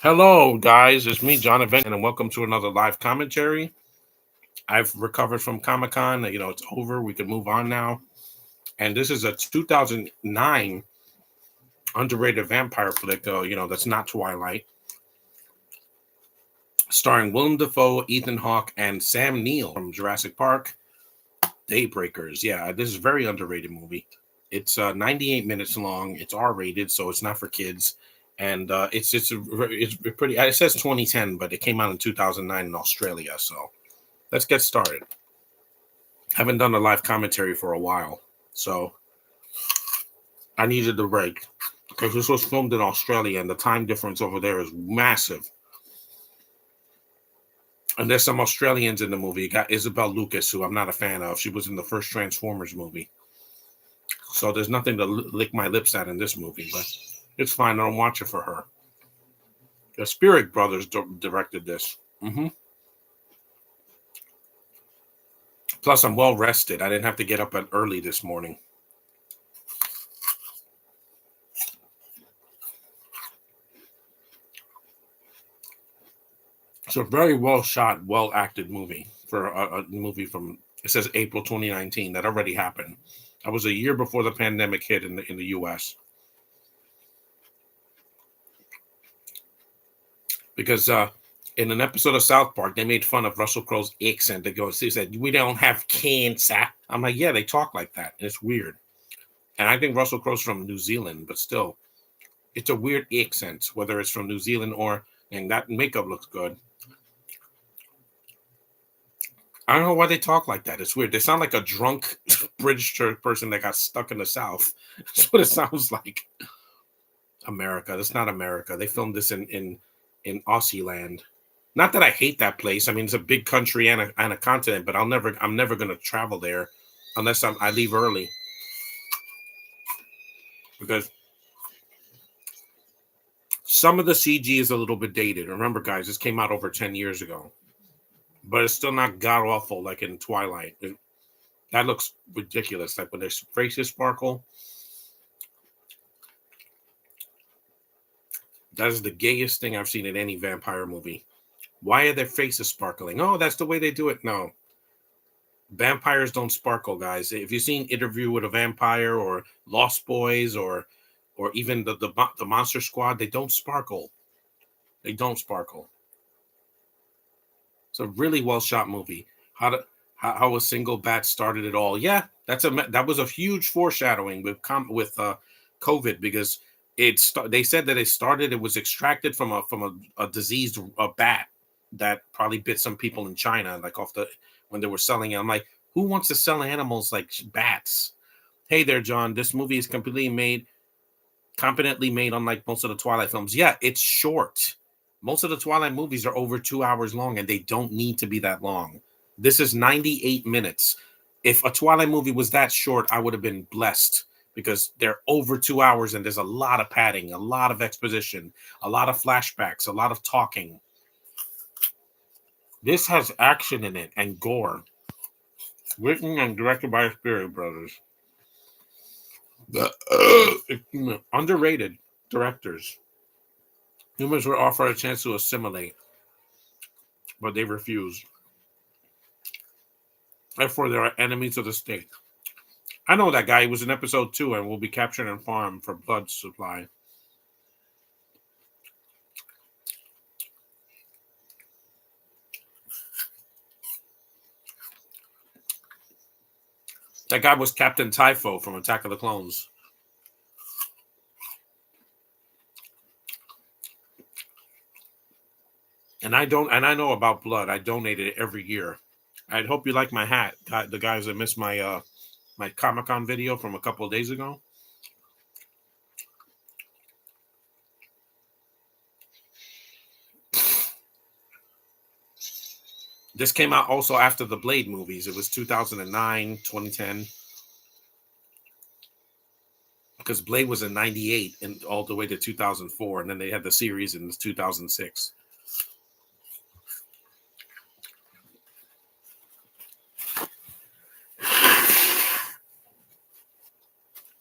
Hello, guys. It's me, Jonathan, and welcome to another live commentary. I've recovered from Comic Con. It's over. We can move on now. And this is a 2009 underrated vampire flick, that's not Twilight, starring Willem Dafoe, Ethan Hawke, and Sam Neill from Jurassic Park. Daybreakers. Yeah, this is a very underrated movie. It's 98 minutes long. It's R-rated, so it's not for kids. And it's pretty. It says 2010, but it came out in 2009 in Australia. So let's get started. Haven't done a live commentary for a while, so I needed the break because this was filmed in Australia and the time difference over there is massive. And there's some Australians in the movie. You got Isabel Lucas, who I'm not a fan of. She was in the first Transformers movie. So there's nothing to lick my lips at in this movie, but it's fine. I don't watch it for her. The Spirit Brothers directed this. Plus, I'm well rested. I didn't have to get up early this morning. It's a very well shot, well acted movie for a movie from, it says April 2019. That already happened. That was a year before the pandemic hit in the US. Because in an episode of South Park, they made fun of Russell Crowe's accent. He said, "We don't have cancer." I'm like, yeah, they talk like that. And it's weird. And I think Russell Crowe's from New Zealand, but still, it's a weird accent, whether it's from New Zealand and that makeup looks good. I don't know why they talk like that. It's weird. They sound like a drunk British person that got stuck in the South. That's what it sounds like. America. That's not America. They filmed this in Aussie land. Not that I hate that place. I mean, it's a big country and a continent, but I'm never going to travel there unless I leave early. Because some of the CG is a little bit dated. Remember, guys, this came out over 10 years ago. But it's still not god awful like in Twilight. That looks ridiculous. Like when their faces sparkle. That is the gayest thing I've seen in any vampire movie. Why are their faces sparkling? Oh, that's the way they do it. No. Vampires don't sparkle, guys. If you've seen Interview with a Vampire or Lost Boys or even the Monster Squad, they don't sparkle. They don't sparkle. It's a really well shot movie. How a single bat started it all. Yeah, that was a huge foreshadowing with COVID because they said that it was extracted from a diseased bat that probably bit some people in China, like when they were selling it. I'm like, who wants to sell animals like bats? Hey there, John. This movie is competently made, unlike most of the Twilight films. Yeah, it's short. Most of the Twilight movies are over 2 hours long, and they don't need to be that long. This is 98 minutes. If a Twilight movie was that short, I would have been blessed because they're over 2 hours, and there's a lot of padding, a lot of exposition, a lot of flashbacks, a lot of talking. This has action in it and gore. Written and directed by Spirit Brothers. Underrated directors. Humans were offered a chance to assimilate, but they refused. Therefore, they are enemies of the state. I know that guy. He was in episode 2 and will be captured and farmed for blood supply. That guy was Captain Typho from Attack of the Clones. And I know about blood. I donate it every year. I hope you like my hat. The guys that missed my my Comic-Con video from a couple of days ago. This came out also after the Blade movies. It was 2009, 2010. Because Blade was in 98 and all the way to 2004. And then they had the series in 2006.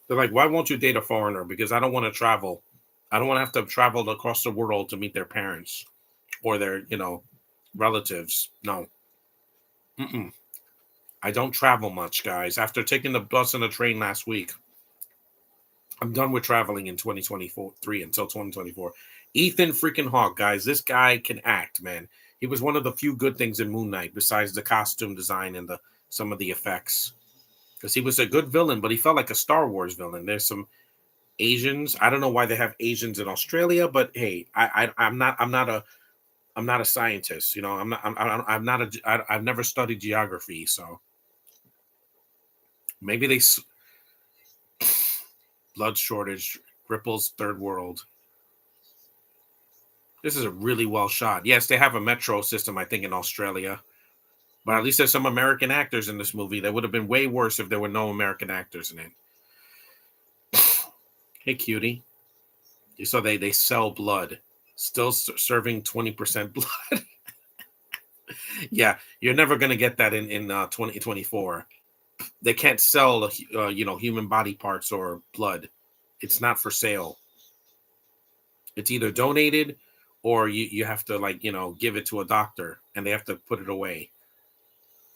They're like, why won't you date a foreigner? Because I don't want to travel. I don't want to have to travel across the world to meet their parents or their, relatives. No. Mm-mm. I don't travel much, guys. After taking the bus and the train last week, I'm done with traveling in 2024 until 2024. Ethan freaking Hawke, guys. This guy can act, man. He was one of the few good things in Moon Knight, besides the costume design and the some of the effects. Because he was a good villain, but he felt like a Star Wars villain. There's some Asians. I don't know why they have Asians in Australia, but hey, I'm not a scientist. I'm not I've never studied geography, so maybe blood shortage ripples third world. This is a really well shot. Yes, they have a metro system, I think, in Australia. But at least there's some American actors in this movie. That would have been way worse if there were no American actors in it. Hey, cutie. You saw they sell blood. Still serving 20% blood. Yeah, you're never going to get that in 2024. They can't sell, human body parts or blood. It's not for sale. It's either donated or you have to, give it to a doctor and they have to put it away.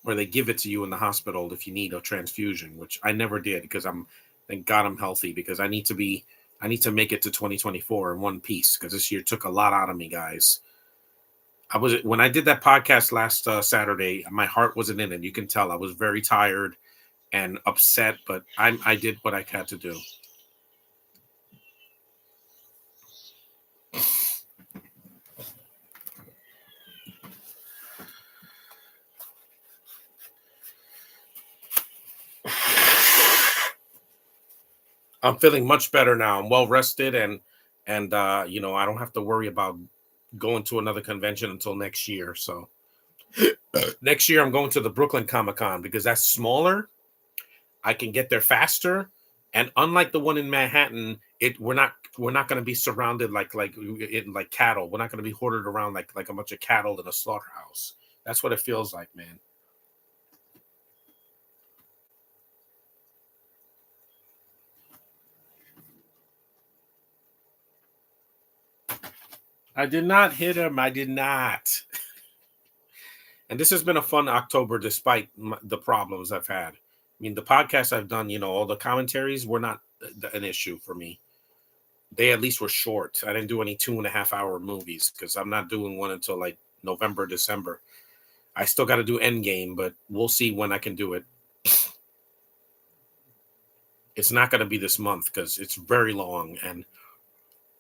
Or they give it to you in the hospital if you need a transfusion, which I never did because thank God I'm healthy, because I need to make it to 2024 in one piece, because this year took a lot out of me, guys. When I did that podcast last Saturday, my heart wasn't in it. You can tell I was very tired and upset, but I did what I had to do. I'm feeling much better now. I'm well rested, and I don't have to worry about going to another convention until next year. So next year I'm going to the Brooklyn Comic-Con because that's smaller. I can get there faster, and unlike the one in Manhattan, we're not going to be surrounded like cattle. We're not going to be hoarded around like a bunch of cattle in a slaughterhouse. That's what it feels like, man. I did not hit him. I did not. And this has been a fun October despite the problems I've had. I mean, the podcasts I've done, all the commentaries were not an issue for me. They at least were short. I didn't do any 2.5 hour movies because I'm not doing one until like November, December. I still got to do Endgame, but we'll see when I can do it. It's not going to be this month because it's very long, and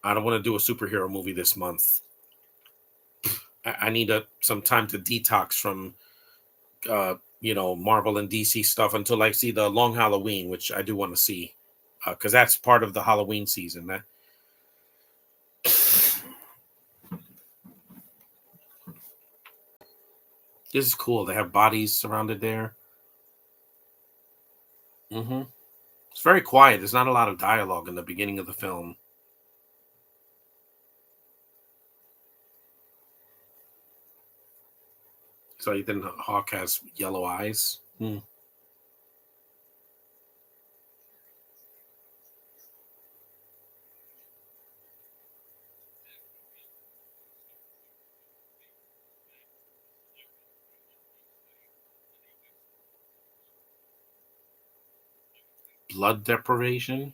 I don't want to do a superhero movie this month. I need some time to detox from Marvel and DC stuff until I see the Long Halloween, which I do want to see, because that's part of the Halloween season. That this is cool. They have bodies surrounded there. Hmm. It's very quiet. There's not a lot of dialogue in the beginning of the film. So Ethan Hawke has yellow eyes. Blood deprivation.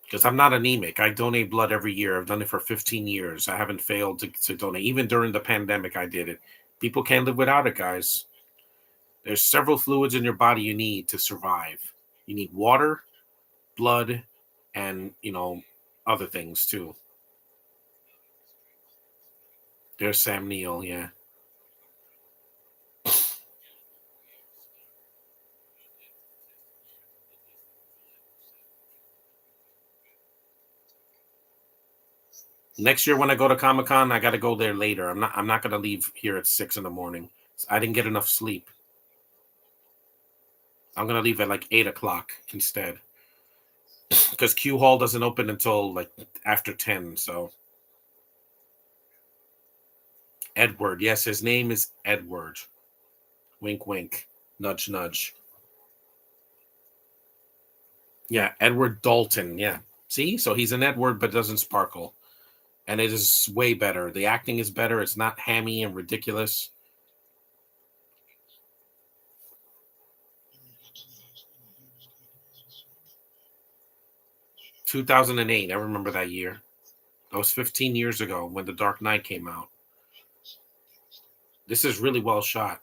Because I'm not anemic. I donate blood every year. I've done it for 15 years. I haven't failed to donate. Even during the pandemic, I did it. People can't live without it, guys. There's several fluids in your body you need to survive. You need water, blood, and other things too. There's Sam Neill, yeah. Next year when I go to Comic Con, I got to go there later. I'm not going to leave here at 6 in the morning. I didn't get enough sleep. I'm going to leave at like 8 o'clock instead, because Q Hall doesn't open until like after 10. So Edward, yes, his name is Edward. Wink, wink. Nudge, nudge. Yeah, Edward Dalton. Yeah. See, so he's an Edward, but doesn't sparkle, and it is way better. The acting is better. It's not hammy and ridiculous. 2008. I remember that year. That was 15 years ago when The Dark Knight came out. This is really well shot.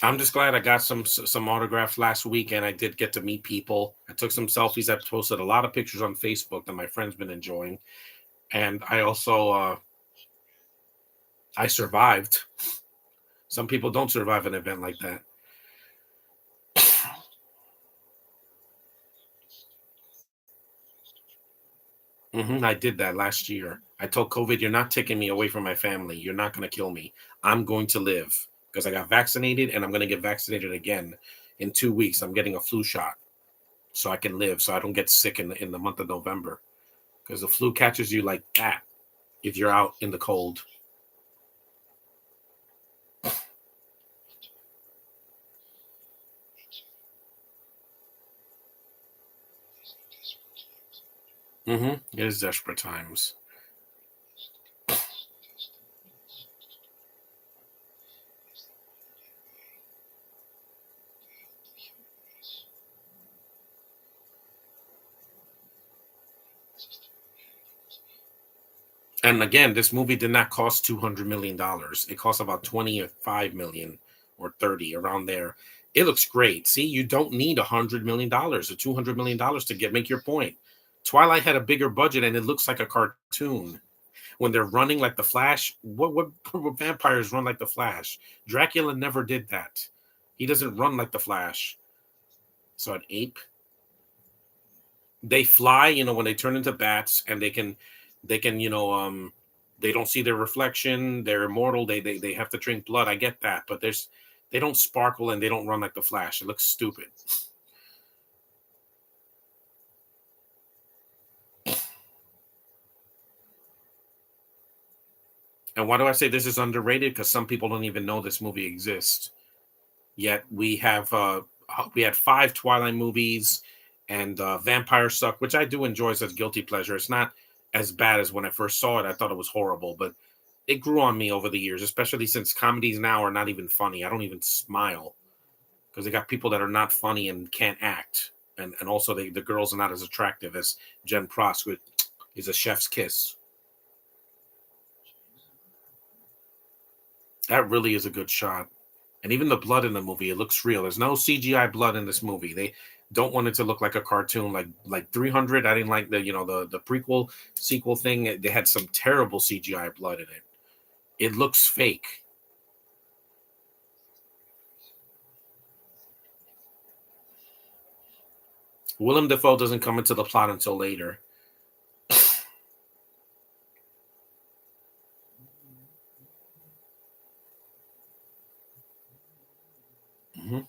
I'm just glad I got some autographs last week, and I did get to meet people. I took some selfies. I posted a lot of pictures on Facebook that my friends been enjoying, and I also I survived. Some people don't survive an event like that. I did that last year. I told COVID, "You're not taking me away from my family. You're not going to kill me. I'm going to live because I got vaccinated, and I'm going to get vaccinated again in 2 weeks. I'm getting a flu shot so I can live, so I don't get sick in the month of November because the flu catches you like that if you're out in the cold." It is desperate times. And again, this movie did not cost $200 million. It cost about 25 million or 30 around there. It looks great. See, you don't need $100 million or $200 million to get make your point. Twilight had a bigger budget and it looks like a cartoon. When they're running like the Flash, what vampires run like the Flash? Dracula never did that. He doesn't run like the Flash. So an ape, they fly, when they turn into bats, and they can they don't see their reflection, they're immortal, they have to drink blood. I get that, but they don't sparkle and they don't run like the Flash. It looks stupid. And why do I say this is underrated? Because some people don't even know this movie exists. Yet we had five Twilight movies, and Vampire Suck, which I do enjoy as a guilty pleasure. It's not as bad as when I first saw it. I thought it was horrible, but it grew on me over the years, especially since comedies now are not even funny. I don't even smile because they got people that are not funny and can't act, and also the girls are not as attractive as Jen Prost, which is a chef's kiss. That really is a good shot. And even the blood in the movie, it looks real. There's no CGI blood in this movie. They don't want it to look like a cartoon, like 300. I didn't like the prequel sequel thing. They had some terrible CGI blood in it. It looks fake. Willem Dafoe doesn't come into the plot until later. Mhm.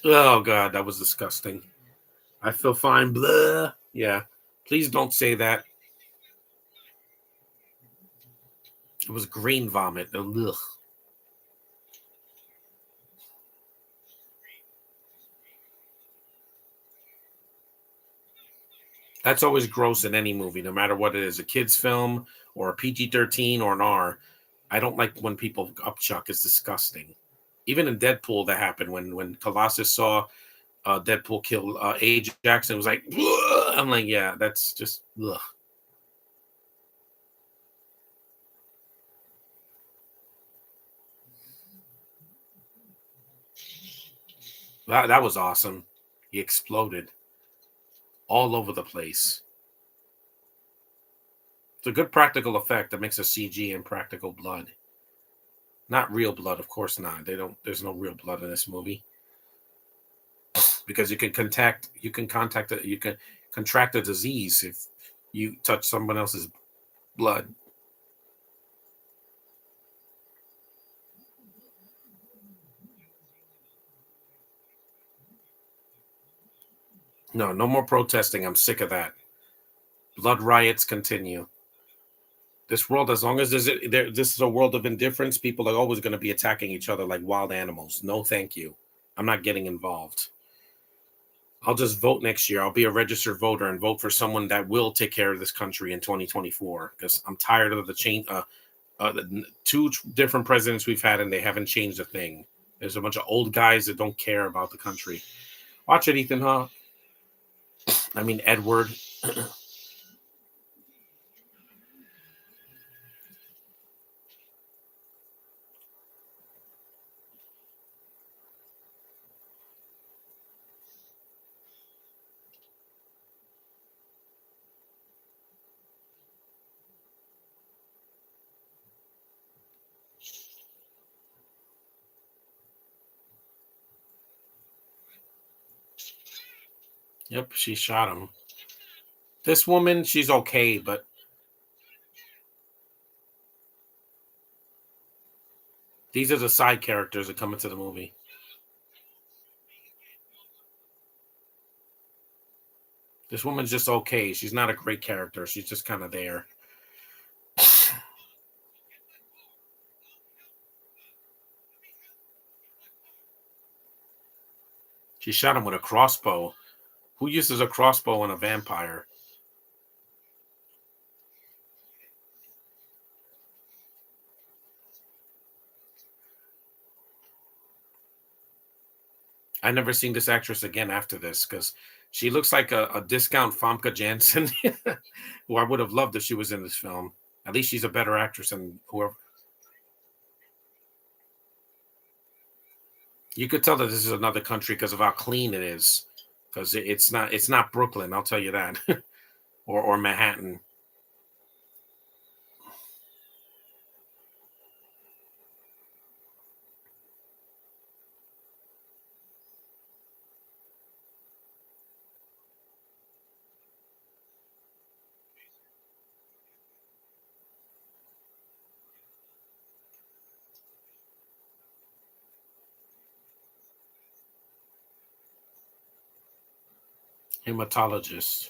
Oh god, that was disgusting. I feel fine. Blah. Yeah. Please don't say that. It was green vomit. Ugh. That's always gross in any movie, no matter what it is, a kid's film or a PG-13 or an R. I don't like when people upchuck. It's disgusting. Even in Deadpool, that happened when Colossus saw Deadpool kill Ajax, and it was like, "Ugh." I'm like, yeah, that's just ugh. That was awesome. He exploded all over the place. It's a good practical effect that makes a CG and practical blood. Not real blood, of course not. They don't. There's no real blood in this movie because you can contract a disease if you touch someone else's blood. No, no more protesting. I'm sick of that. Blood riots continue. This world, as long as this is a world of indifference, people are always going to be attacking each other like wild animals. No, thank you. I'm not getting involved. I'll just vote next year. I'll be a registered voter and vote for someone that will take care of this country in 2024 because I'm tired of the change. The two different presidents we've had and they haven't changed a thing. There's a bunch of old guys that don't care about the country. Watch it, Ethan, huh? I mean, Edward. Yep, she shot him. This woman, she's okay, but these are the side characters that come into the movie. This woman's just okay. She's not a great character. She's just kind of there. She shot him with a crossbow. Who uses a crossbow on a vampire? I never seen this actress again after this because she looks like a discount Famke Janssen, who I would have loved if she was in this film. At least she's a better actress than whoever. You could tell that this is another country because of how clean it is. Because it's not Brooklyn, I'll tell you that, or Manhattan. Hematologist.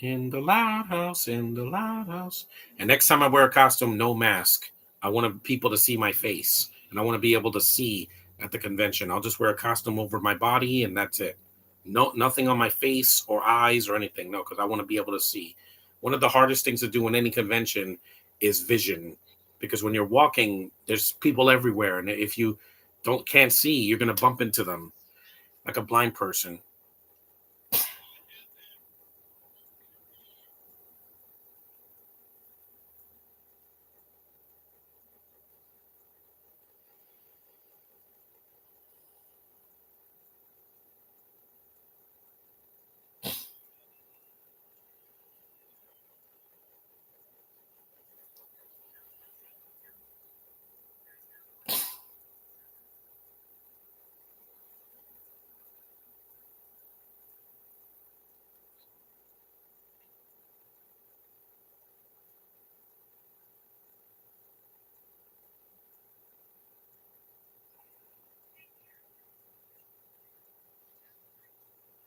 In the loud house, in the loud house. And next time I wear a costume, no mask. I want people to see my face, and I want to be able to see at the convention. I'll just wear a costume over my body, and that's it. No, nothing on my face or eyes or anything. No, because I want to be able to see. One of the hardest things to do in any convention is vision, because when you're walking, there's people everywhere, and if you can't see, you're gonna bump into them like a blind person.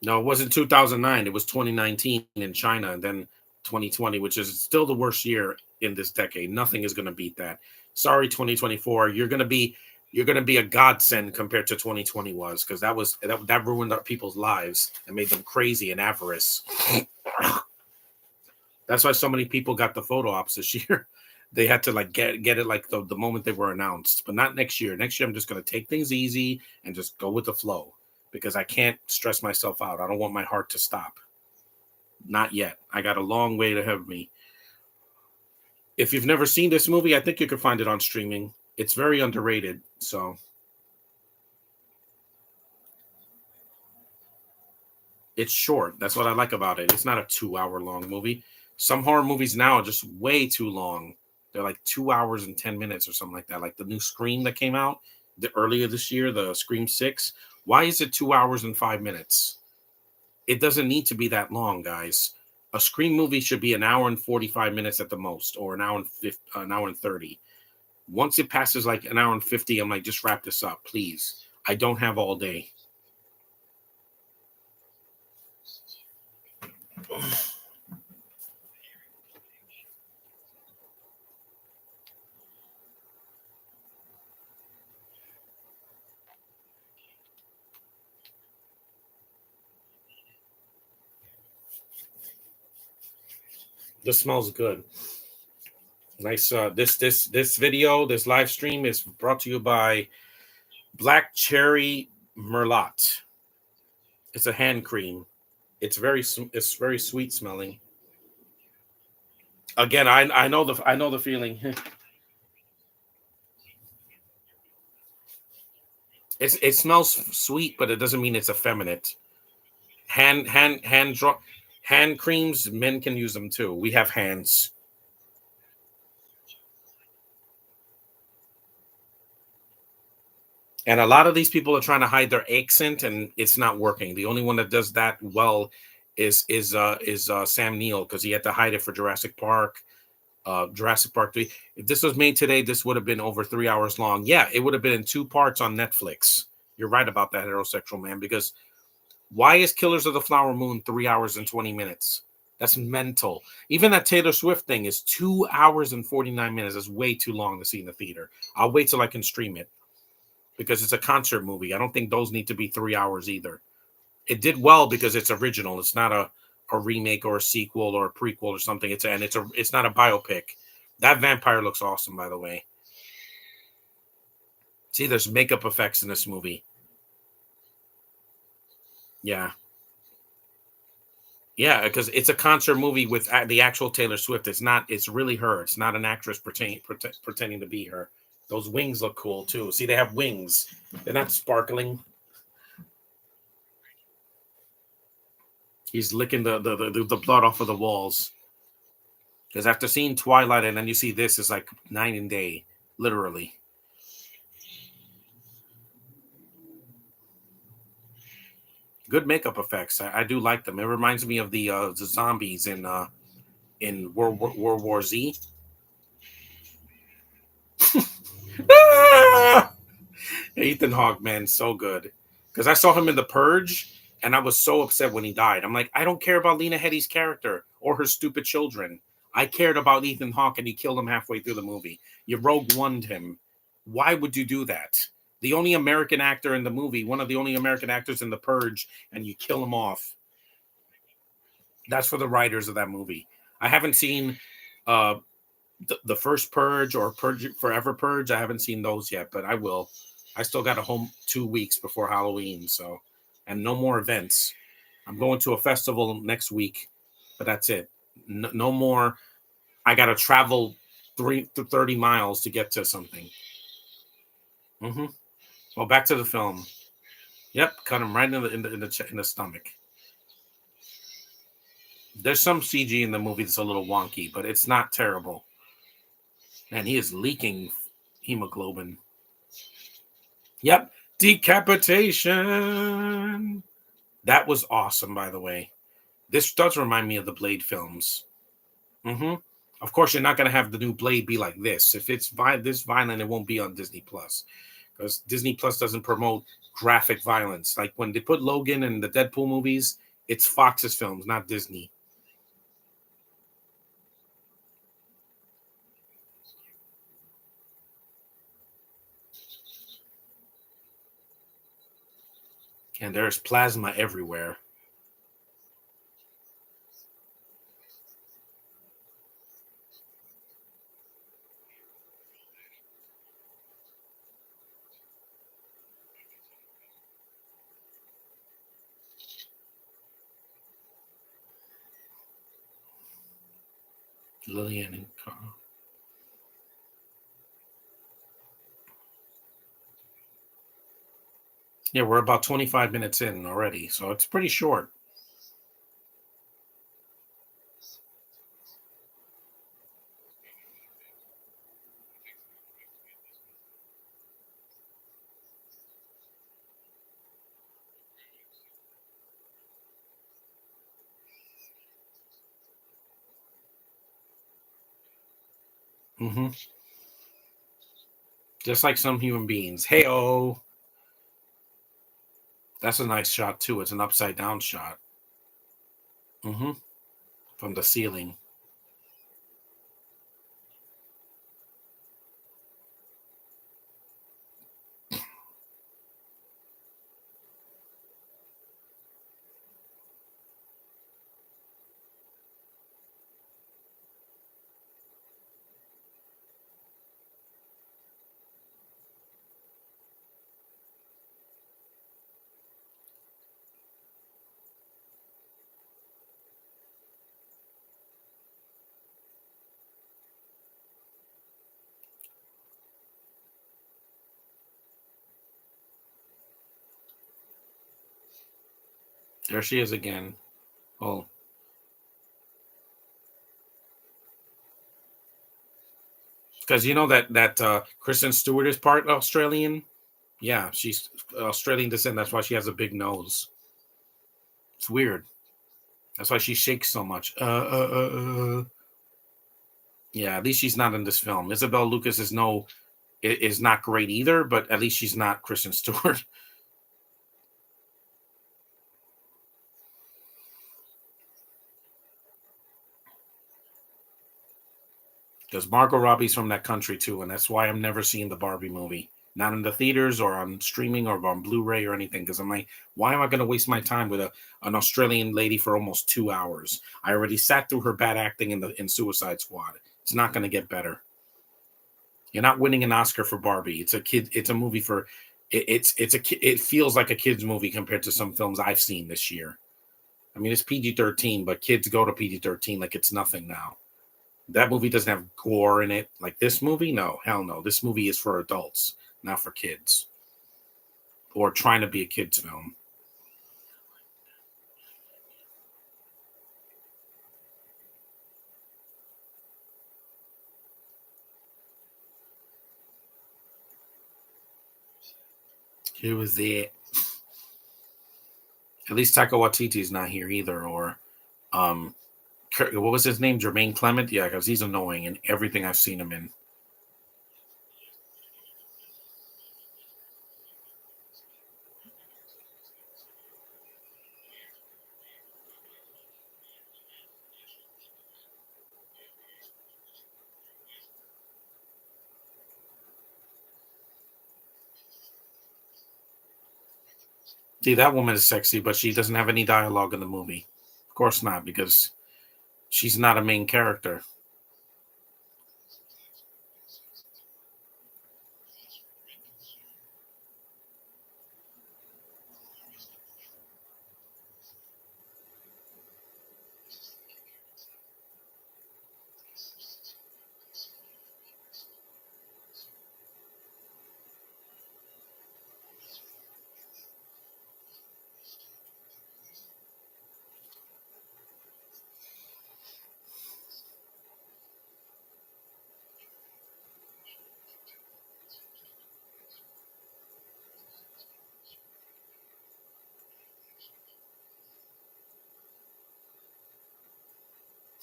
No, it wasn't 2009. It was 2019 in China, and then 2020, which is still the worst year in this decade. Nothing is going to beat that. Sorry, 2024. You're going to be a godsend compared to 2020 was, because that ruined people's lives and made them crazy and avarice. That's why so many people got the photo ops this year. They had to like get it like the moment they were announced, but not next year. Next year, I'm just going to take things easy and just go with the flow because I can't stress myself out. I don't want my heart to stop. Not yet. I got a long way ahead of me. If you've never seen this movie, I think you can find it on streaming. It's very underrated. So It's short. That's what I like about it. It's not a 2 hour long movie. Some horror movies now are just way too long. They're like 2 hours and 10 minutes or something like that. Like the new Scream that came out earlier this year, the Scream 6. Why is it 2 hours and 5 minutes? It doesn't need to be that long, guys. A Scream movie should be an hour and 45 minutes at the most, or an hour and 30. Once it passes like an hour and 50, I'm like, just wrap this up, please. I don't have all day. This smells good. Nice. This video, this live stream is brought to you by Black Cherry Merlot. It's a hand cream. It's very sweet smelling. Again, I know the feeling. It smells sweet, but it doesn't mean it's effeminate. Hand creams, men can use them too. We have hands. And a lot of these people are trying to hide their accent, and it's not working. The only one that does that well is Sam Neill, because he had to hide it for Jurassic Park. Jurassic Park 3. If this was made today, this would have been over 3 hours long. Yeah, it would have been in 2 parts on Netflix. You're right about that, heterosexual man, because why is Killers of the Flower Moon 3 hours and 20 minutes? That's mental. Even that Taylor Swift thing is 2 hours and 49 minutes. That's way too long to see in the theater. I'll wait till I can stream it, because it's a concert movie. I don't think those need to be 3 hours either. It did well because it's original. It's not a remake or a sequel or a prequel or something. It's not a biopic. That vampire looks awesome, by the way. See, there's makeup effects in this movie. Yeah. Yeah, because it's a concert movie with the actual Taylor Swift. It's really her. It's not an actress pretending to be her. Those wings look cool too. See, they have wings. They're not sparkling. He's licking the blood off of the walls. Because after seeing Twilight and then you see this, it's like night and day, literally. Good makeup effects. I do like them. It reminds me of the zombies in World War Z. Ah! Ethan Hawke, man, so good. Because I saw him in The Purge, and I was so upset when he died. I'm like, I don't care about Lena Headey's character or her stupid children. I cared about Ethan Hawke, and you killed him halfway through the movie. You Rogue One'd him. Why would you do that? The only American actor in the movie, one of the only American actors in The Purge, and you kill him off. That's for the writers of that movie. I haven't seen uh, the first Purge or Purge Forever Purge. I haven't seen those yet, but I will. I still got a home 2 weeks before Halloween, so, and no more events. I'm going to a festival next week, but that's it. No more. I got to travel 30 miles to get to something. Mm-hmm. Well, back to the film. Yep, cut him right in the stomach. There's some CG in the movie that's a little wonky, but it's not terrible. Man, he is leaking hemoglobin. Yep, decapitation. That was awesome, by the way. This does remind me of the Blade films. Mm-hmm. Of course, you're not going to have the new Blade be like this. If it's this violent, it won't be on Disney Plus, because Disney Plus doesn't promote graphic violence. Like when they put Logan in the Deadpool movies, it's Fox's films, not Disney. And there's plasma everywhere. Lillian and Carl. Yeah, we're about 25 minutes in already, so it's pretty short. Hmm. Just like some human beings. Hey, oh, that's a nice shot too. It's an upside down shot. Hmm. From the ceiling. There she is again. Oh, because you know that Kristen Stewart is part Australian. Yeah, she's Australian descent. That's why she has a big nose. It's weird. That's why she shakes so much. Yeah, at least she's not in this film. Isabel Lucas is not great either, but at least she's not Kristen Stewart. Because Margot Robbie's from that country too, and that's why I'm never seeing the Barbie movie. Not in the theaters or on streaming or on Blu-ray or anything. Because I'm like, why am I going to waste my time with an Australian lady for almost 2 hours? I already sat through her bad acting in Suicide Squad. It's not going to get better. You're not winning an Oscar for Barbie. It's a kid. It's a movie for. It feels like a kids movie compared to some films I've seen this year. I mean, it's PG-13, but kids go to PG-13 like it's nothing now. That movie doesn't have gore in it. Like this movie, no, hell no. This movie is for adults, not for kids, or trying to be a kids film. It was it. At least Taika Waititi's not here either, or um, what was his name? Jermaine Clement. Yeah, because he's annoying in everything I've seen him in. See, that woman is sexy, but she doesn't have any dialogue in the movie. Of course not, because she's not a main character.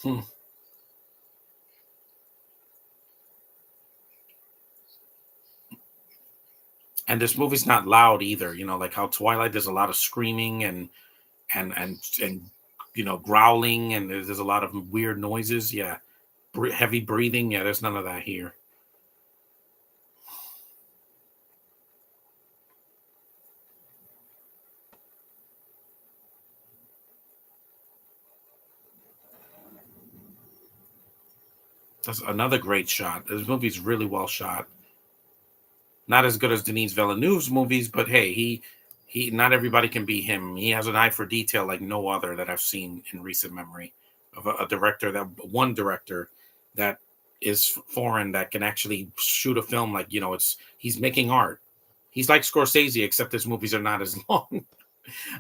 Hmm. And this movie's not loud either. You know, like how Twilight, there's a lot of screaming and growling, and there's a lot of weird noises. Yeah, heavy breathing. Yeah, there's none of that here. That's another great shot. This movie's really well shot. Not as good as Denis Villeneuve's movies, but hey, he not everybody can be him. He has an eye for detail like no other that I've seen in recent memory of a director, that one director that is foreign, that can actually shoot a film like, it's he's making art. He's like Scorsese, except his movies are not as long.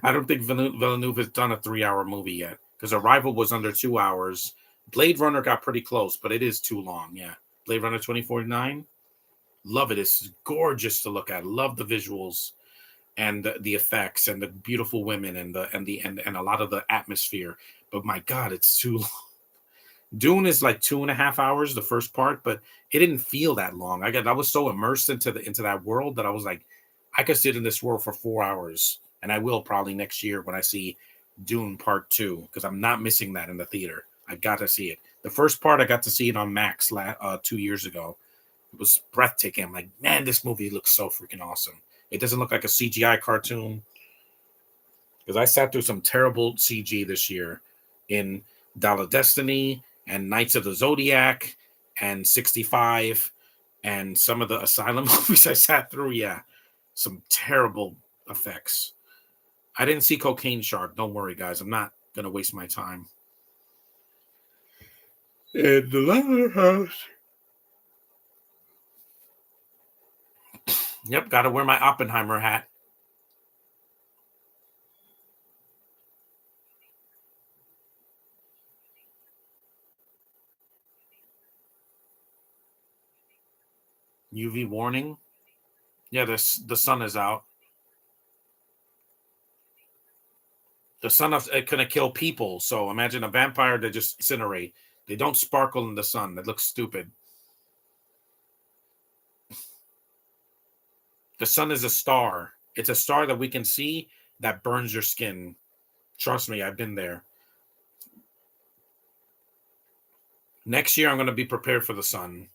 I don't think Villeneuve has done a 3 hour movie yet, because Arrival was under 2 hours. Blade Runner got pretty close, but it is too long. Yeah, Blade Runner 2049. Love it. It's gorgeous to look at. Love the visuals and the effects and the beautiful women and a lot of the atmosphere. But my God, it's too long. Dune is like 2.5 hours, the first part, but it didn't feel that long. I was so immersed into that world that I was like, I could sit in this world for 4 hours, and I will probably next year when I see Dune Part Two because I'm not missing that in the theater. I got to see it. The first part I got to see it on Max 2 years ago. It was breathtaking. I'm like, man, this movie looks so freaking awesome. It doesn't look like a CGI cartoon because I sat through some terrible CG this year in Dollar Destiny and Knights of the Zodiac and 65 and some of the Asylum movies I sat through. Yeah, some terrible effects. I didn't see Cocaine Shark. Don't worry, guys. I'm not going to waste my time. In the Leather House. Yep, got to wear my Oppenheimer hat. UV warning. Yeah, the sun is out. The sun is going to kill people. So imagine a vampire that just incinerate. They don't sparkle in the sun. That looks stupid. The sun is a star. It's a star that we can see that burns your skin. Trust me, I've been there. Next year, I'm going to be prepared for the sun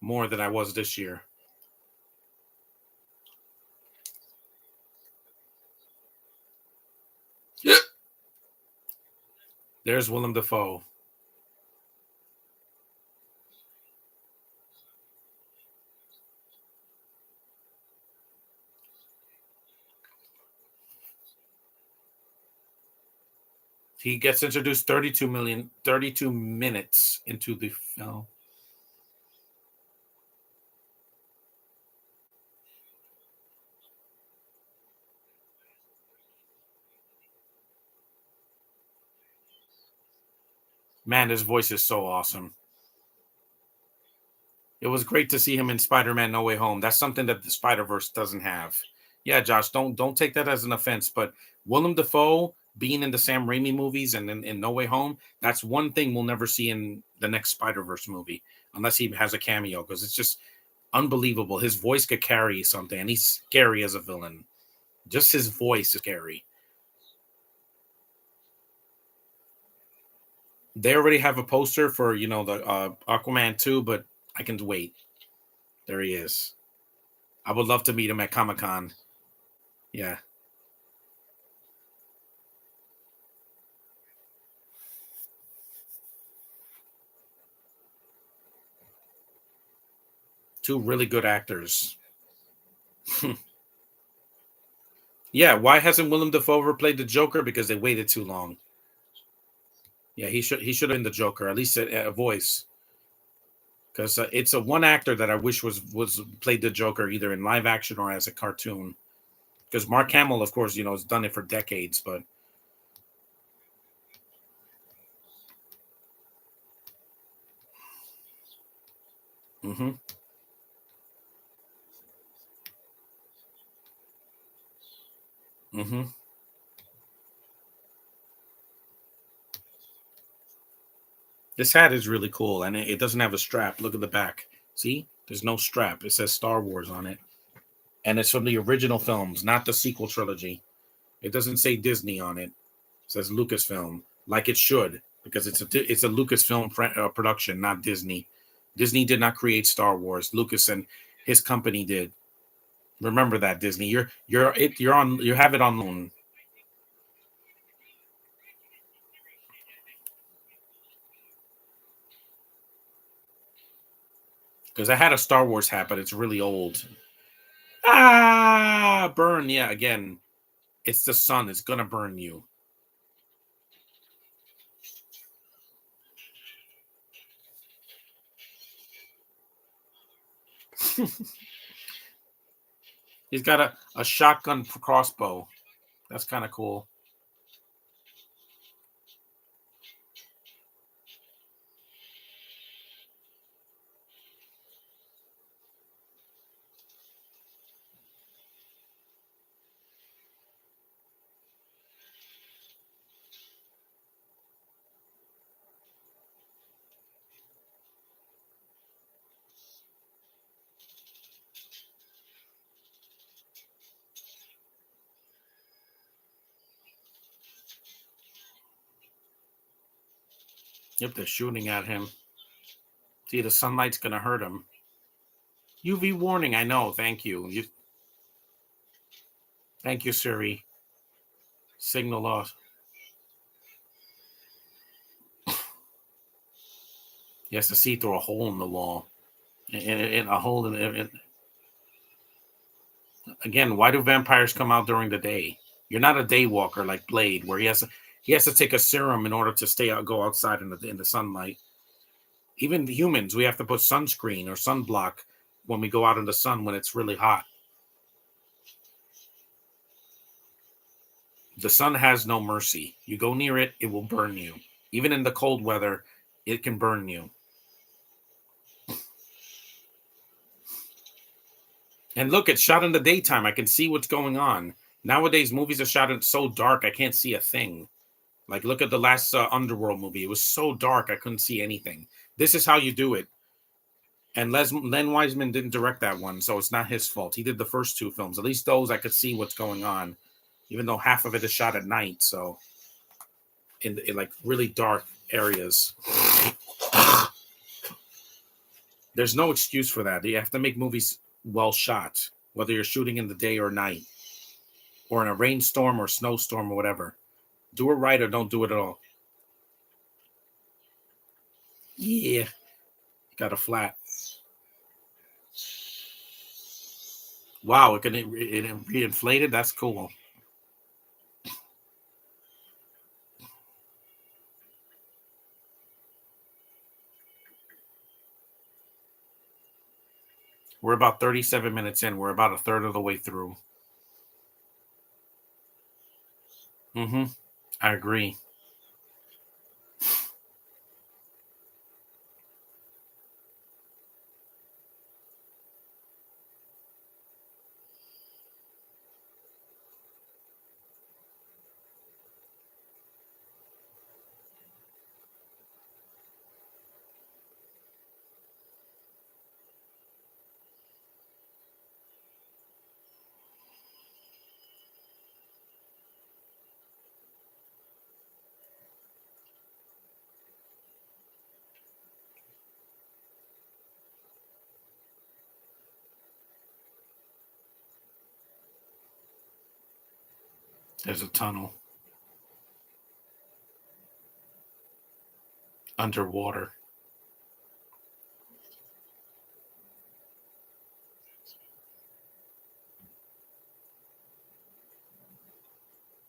more than I was this year. Yeah. There's Willem Dafoe. He gets introduced 32 minutes into the film. Man, his voice is so awesome. It was great to see him in Spider-Man No Way Home. That's something that the Spider-Verse doesn't have. Yeah, Josh, don't take that as an offense, but Willem Dafoe being in the Sam Raimi movies and in No Way Home, that's one thing we'll never see in the next Spider-Verse movie, unless he has a cameo, because it's just unbelievable. His voice could carry something, and he's scary as a villain. Just his voice is scary. They already have a poster for the Aquaman 2, but I can wait. There he is. I would love to meet him at Comic Con. Yeah. Two really good actors. Yeah, why hasn't Willem Dafoe ever played the Joker? Because they waited too long. Yeah, he should have been the Joker, at least a voice. Because it's a one actor that I wish was played the Joker either in live action or as a cartoon. Because Mark Hamill, of course, has done it for decades, but mm-hmm, mm-hmm. This hat is really cool, and it doesn't have a strap. Look at the back. See, there's no strap. It says Star Wars on it, and it's from the original films, not the sequel trilogy. It doesn't say Disney on it. It says Lucasfilm, like it should, because it's a Lucasfilm production, not Disney. Disney did not create Star Wars. Lucas and his company did. Remember that, Disney. You have it on loan. Because I had a Star Wars hat, but it's really old. Ah, burn. Yeah, again, it's the sun. It's gonna burn you. He's got a shotgun crossbow. That's kind of cool. Yep, they're shooting at him. See, the sunlight's gonna hurt him. UV warning. I know. Thank you. Thank you, Siri. Signal loss. He has to see through a hole in the wall. In a hole again, why do vampires come out during the day? You're not a day walker like Blade, where he has to take a serum in order to go outside in the sunlight. Even humans, we have to put sunscreen or sunblock when we go out in the sun when it's really hot. The sun has no mercy. You go near it, it will burn you. Even in the cold weather, it can burn you. And look, it's shot in the daytime. I can see what's going on. Nowadays, movies are shot in so dark, I can't see a thing. Like, look at the last Underworld movie. It was so dark, I couldn't see anything. This is how you do it. And Len Wiseman didn't direct that one, so it's not his fault. He did the first two films. At least those I could see what's going on, even though half of it is shot at night. So, in like really dark areas, there's no excuse for that. You have to make movies well shot, whether you're shooting in the day or night, or in a rainstorm or snowstorm or whatever. Do it right or don't do it at all. Yeah, got a flat. Wow, it reinflated. That's cool. We're about 37 minutes in. We're about a third of the way through. Mm-hmm. I agree. There's a tunnel underwater.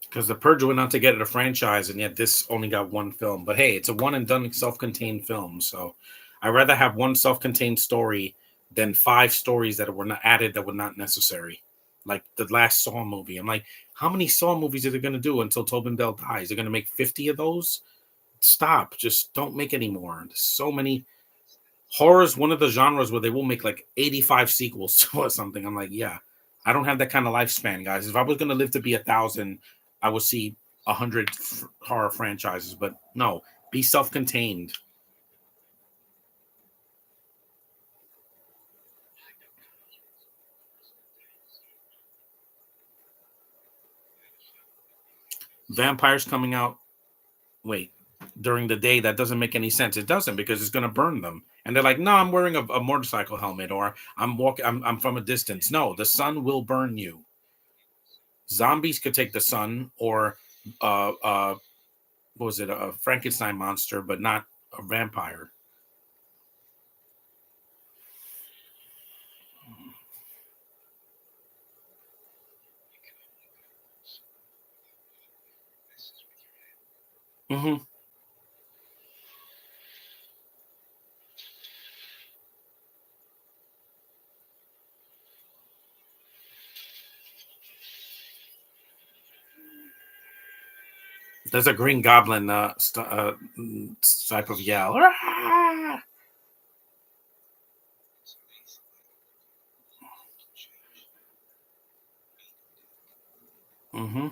Because The Purge went on to get it a franchise, and yet this only got one film. But hey, it's a one and done self-contained film. So I'd rather have one self-contained story than five stories that were not added that were not necessary. Like the last Saw movie. I'm like, how many Saw movies are they going to do until Tobin Bell dies? They're going to make 50 of those? Stop. Just don't make any more. There's so many. Horror is one of the genres where they will make like 85 sequels to or something. I'm like, yeah, I don't have that kind of lifespan, guys. If I was going to live to be 1,000, I would see 100 horror franchises. But no, be self-contained. Vampires coming out. Wait, during the day, that doesn't make any sense. It doesn't because it's going to burn them. And they're like, no, I'm wearing a motorcycle helmet or I'm walking. I'm from a distance. No, the sun will burn you. Zombies could take the sun or what was it, a Frankenstein monster, but not a vampire. Mm-hmm. There's a Green Goblin type of yell. Mm-hmm.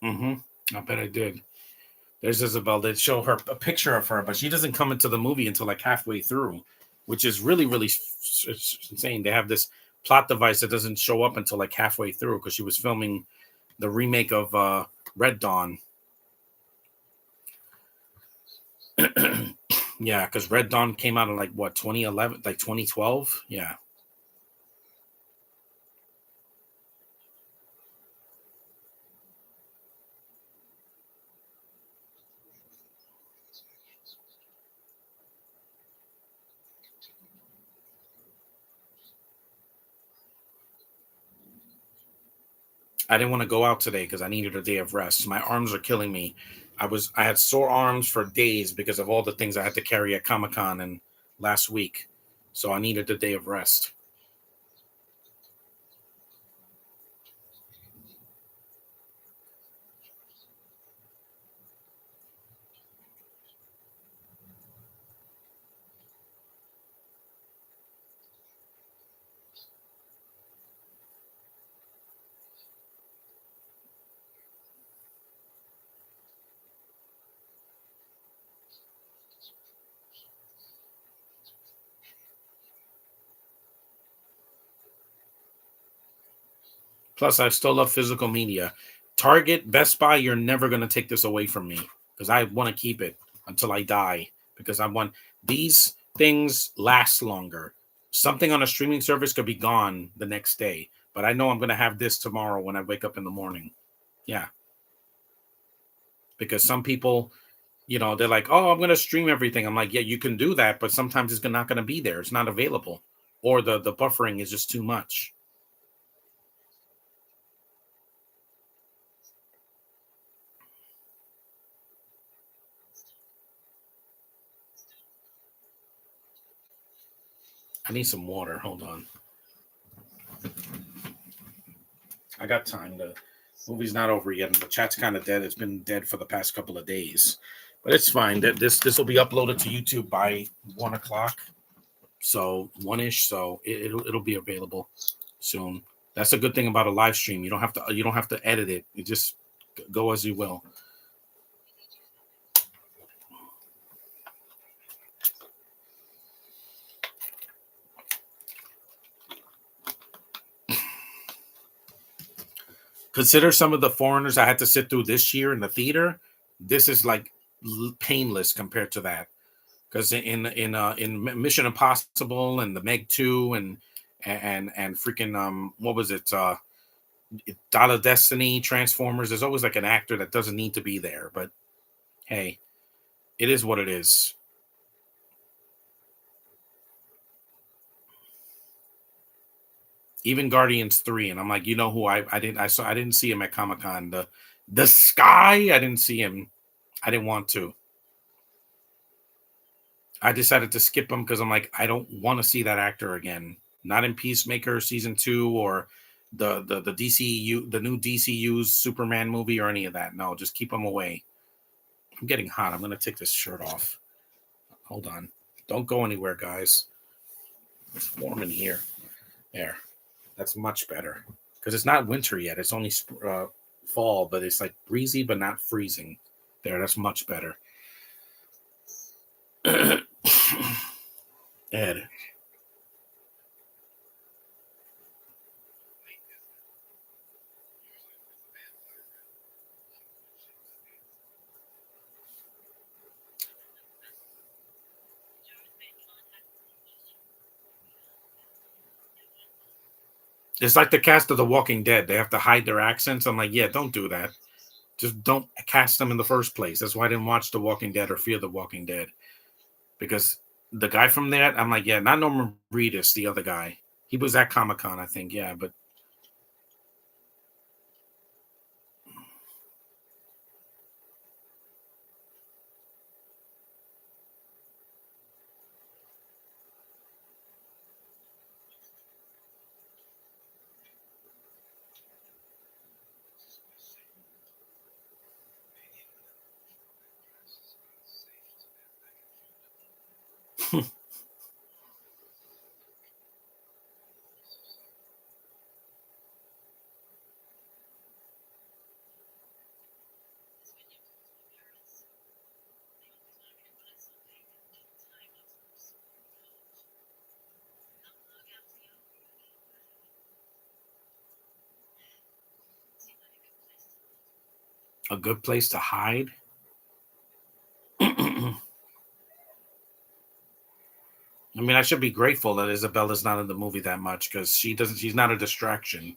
I bet I did. There's Isabel. They show her a picture of her, but she doesn't come into the movie until like halfway through, which is really, really it's insane. They have this plot device that doesn't show up until like halfway through because she was filming the remake of Red Dawn. Yeah, because Red Dawn came out in like what 2011, like 2012. Yeah. I didn't want to go out today because I needed a day of rest. My arms are killing me. I had sore arms for days because of all the things I had to carry at Comic Con and last week. So I needed a day of rest. Plus, I still love physical media. Target, Best Buy, you're never going to take this away from me because I want to keep it until I die because I want these things last longer. Something on a streaming service could be gone the next day, but I know I'm going to have this tomorrow when I wake up in the morning. Yeah, because some people, they're like, "Oh, I'm going to stream everything." I'm like, "Yeah, you can do that, but sometimes it's not going to be there. It's not available, or the buffering is just too much." I need some water. Hold on. I got time. The movie's not over yet, and the chat's kind of dead. It's been dead for the past couple of days, but it's fine. That this will be uploaded to YouTube by 1 o'clock, so 1ish. So it'll be available soon. That's a good thing about a live stream. You don't have to edit it. You just go as you will. Consider some of the foreigners I had to sit through this year in the theater. This is like painless compared to that. Because in Mission Impossible and the Meg 2 and freaking what was it Dot of Destiny, Transformers, there's always like an actor that doesn't need to be there, but hey, it is what it is. Even Guardians 3, and I'm like, who I didn't see him at Comic Con. The Sky, I didn't see him. I didn't want to. I decided to skip him because I'm like, I don't want to see that actor again. Not in Peacemaker season 2 or the DCU, the new DCU's Superman movie or any of that. No, just keep him away. I'm getting hot. I'm gonna take this shirt off. Hold on. Don't go anywhere, guys. It's warm in here. There. That's much better because it's not winter yet. It's only fall, but it's like breezy but not freezing. There. That's much better. Ed. It's like the cast of The Walking Dead. They have to hide their accents. I'm like, yeah, don't do that. Just don't cast them in the first place. That's why I didn't watch The Walking Dead or Fear the Walking Dead. Because the guy from that, I'm like, yeah, not Norman Reedus, the other guy. He was at Comic Con, I think, yeah, but A good place to hide. I mean, I should be grateful that Isabella's not in the movie that much because she doesn't. She's not a distraction.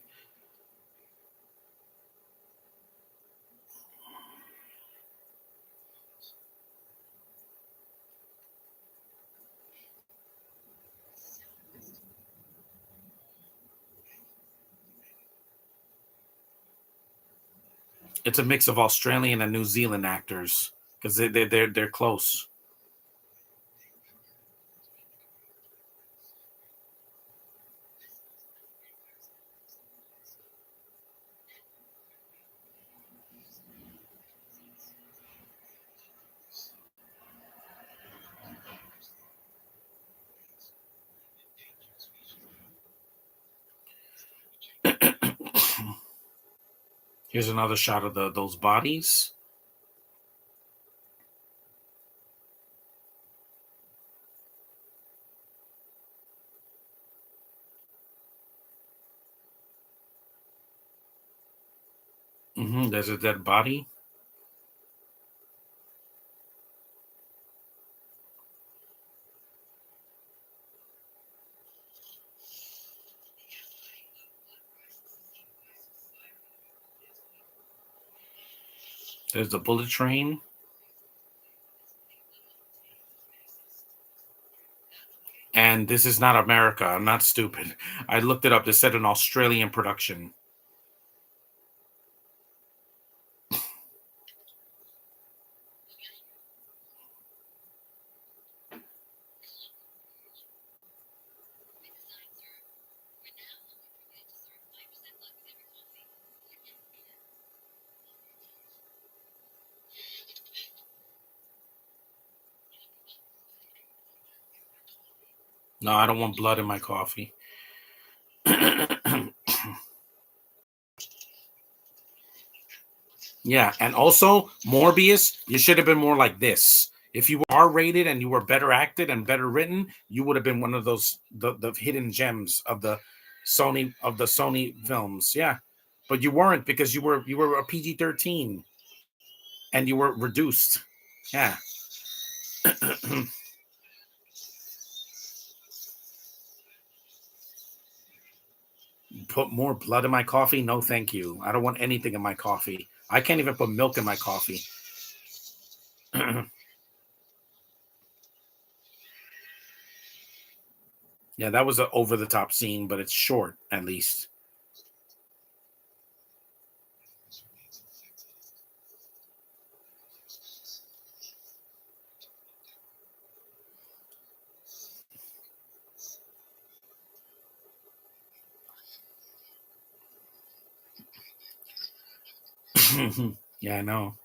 It's a mix of Australian and New Zealand actors because they're close. Here's another shot of those bodies. There's a dead body. There's the bullet train. And this is not America. I'm not stupid. I looked it up. They said an Australian production. No, I don't want blood in my coffee. Yeah, and also Morbius, you should have been more like this. If you were R-rated and you were better acted and better written, you would have been one of those the hidden gems of the Sony films. Yeah, but you weren't because you were a PG-13 and you were reduced. Yeah. Put more blood in my coffee? No, thank you. I don't want anything in my coffee. I can't even put milk in my coffee. Yeah, that was an over the top scene, but it's short at least. Yeah, I know.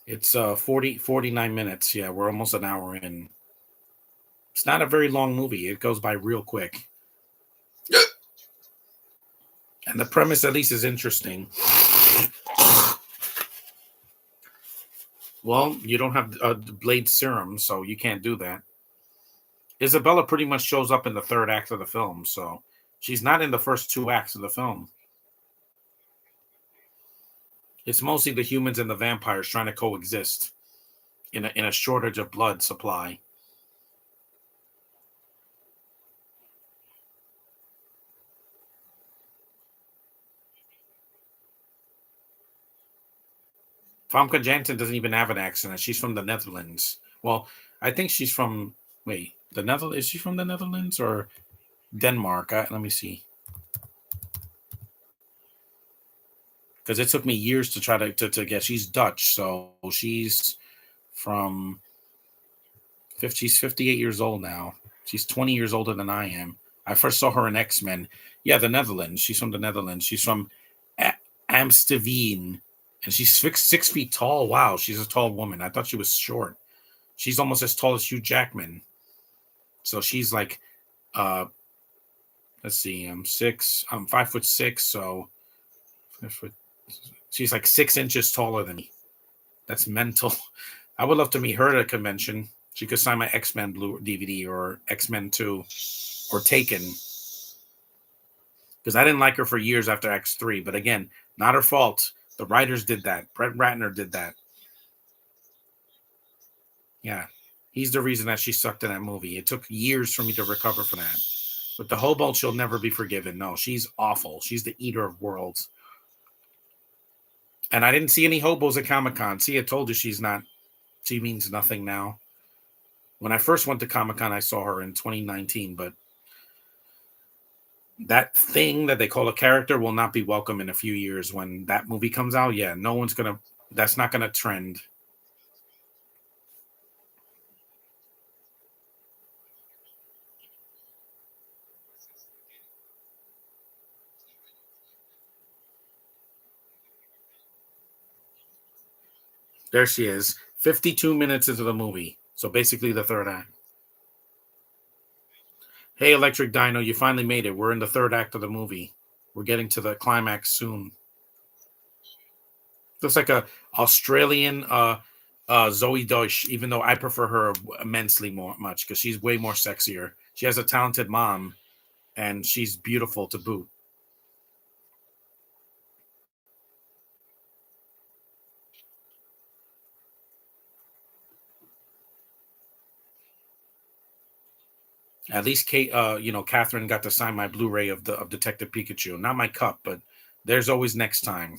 It's 49 minutes. Yeah, we're almost an hour in. It's not a very long movie. It goes by real quick. And the premise at least is interesting. Well, you don't have blade serum, so you can't do that. Isabella pretty much shows up in the third act of the film, so she's not in the first two acts of the film. It's mostly the humans and the vampires trying to coexist in a shortage of blood supply. Famke Janssen doesn't even have an accent. She's from the Netherlands. Well, I think she's from. Wait, the Netherlands? Is she from the Netherlands or Denmark? Let me see. Because it took me years to try to get. She's Dutch, so she's from. She's 58 years old now. She's 20 years older than I am. I first saw her in X-Men. Yeah, the Netherlands. She's from the Netherlands. She's from Amstelveen, and she's 6 feet tall. Wow, she's a tall woman. I thought she was short. She's almost as tall as Hugh Jackman. So she's like, uh, let's see, I'm 5'6", so 5 foot. She's like 6 inches taller than me. That's mental. I would love to meet her at a convention. She could sign my X-Men Blue DVD or X-Men 2 or Taken, because I didn't like her for years after X3. But again, not her fault. The writers did that. Brett Ratner did that. Yeah. He's the reason that she sucked in that movie. It took years for me to recover from that. But the hobo, she'll never be forgiven. No, she's awful. She's the eater of worlds. And I didn't see any hobos at Comic Con. See, I told you she's not, she means nothing now. When I first went to Comic Con, I saw her in 2019, but that thing that they call a character will not be welcome in a few years when that movie comes out. Yeah, no one's gonna, that's not gonna trend. There she is, 52 minutes into the movie. So basically the third act. Hey, Electric Dino, you finally made it. We're in the third act of the movie. We're getting to the climax soon. Looks like a Australian Zoe Deutsch, even though I prefer her immensely more much because she's way more sexier. She has a talented mom and she's beautiful to boot. At least Kate, Catherine got to sign my Blu-ray of Detective Pikachu. Not my cup, but there's always next time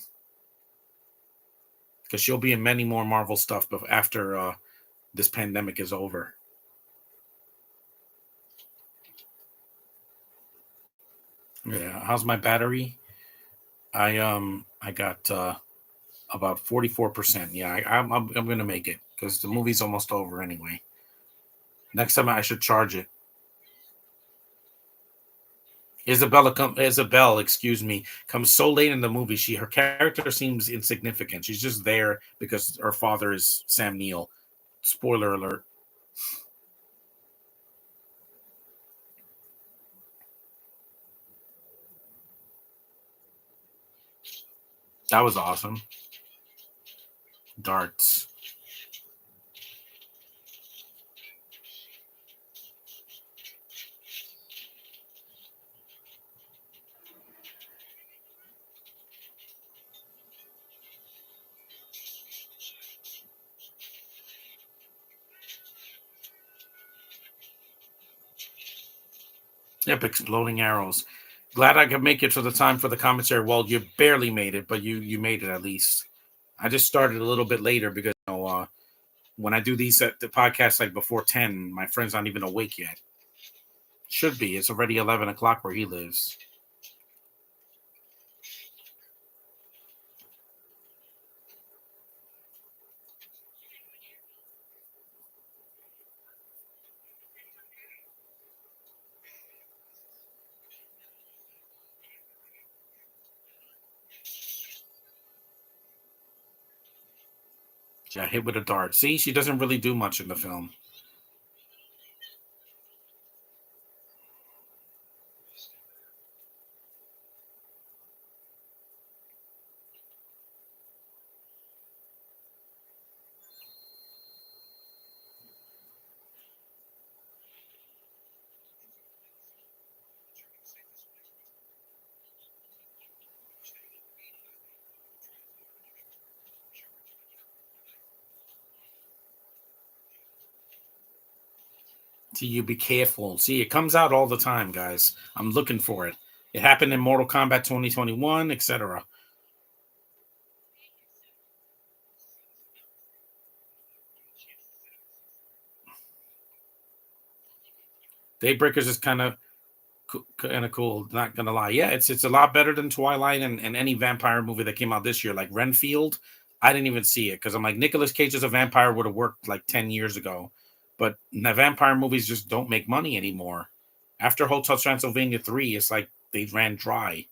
because she'll be in many more Marvel stuff. But after this pandemic is over, yeah. How's my battery? I got about 44%. Yeah, I'm gonna make it because the movie's almost over anyway. Next time I should charge it. Isabel, excuse me, comes so late in the movie. Her character seems insignificant. She's just there because her father is Sam Neill. Spoiler alert. That was awesome. Darts. Yep, exploding arrows. Glad I could make it for the time for the commentary. Well, you barely made it, but you made it at least. I just started a little bit later because when I do these at the podcast like before 10, my friend's not even awake yet. Should be. It's already 11 o'clock where he lives. She got hit with a dart. See, she doesn't really do much in the film. See, you be careful. See, it comes out all the time, guys. I'm looking for it. It happened in Mortal Kombat 2021, etc. Daybreakers is kind of cool. Not gonna lie, yeah, it's a lot better than Twilight and any vampire movie that came out this year, like Renfield. I didn't even see it because I'm like Nicolas Cage as a vampire would have worked like 10 years ago, but the vampire movies just don't make money anymore. After Hotel Transylvania 3, it's like they ran dry.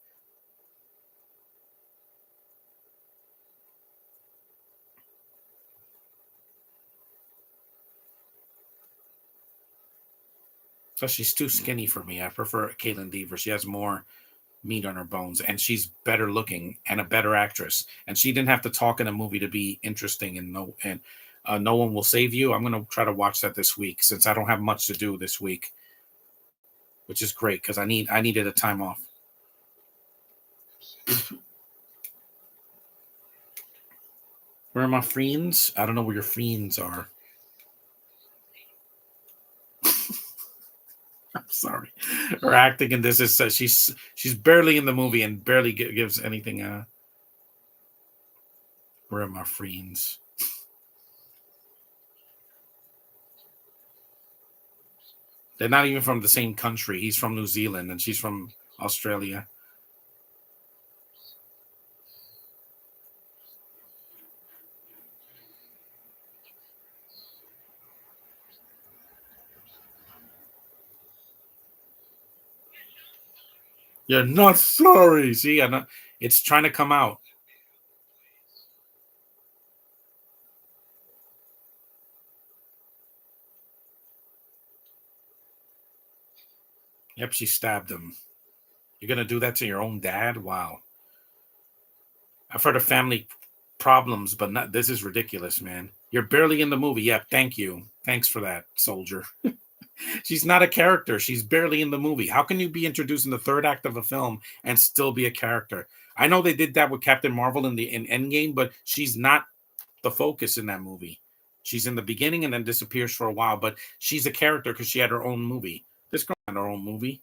So she's too skinny for me. I prefer Caitlin Deaver. She has more meat on her bones, and she's better looking and a better actress. And she didn't have to talk in a movie to be interesting. And No One Will Save You. I'm gonna try to watch that this week since I don't have much to do this week, which is great because I needed a time off. Where are my friends? I don't know where your friends are. I'm sorry. Her acting in this is she's barely in the movie and barely gives anything. Where are my friends? They're not even from the same country. He's from New Zealand and she's from Australia. You're not sorry. See, I know it's trying to come out. Yep, she stabbed him. You're gonna do that to your own dad? Wow. I've heard of family problems, but not this is ridiculous, man. You're barely in the movie. Yep, thank you. Thanks for that, soldier. She's not a character. She's barely in the movie. How can you be introduced in the third act of a film and still be a character? I know they did that with Captain Marvel in Endgame, but she's not the focus in that movie. She's in the beginning and then disappears for a while, but she's a character because she had her own movie. This girl had her own movie.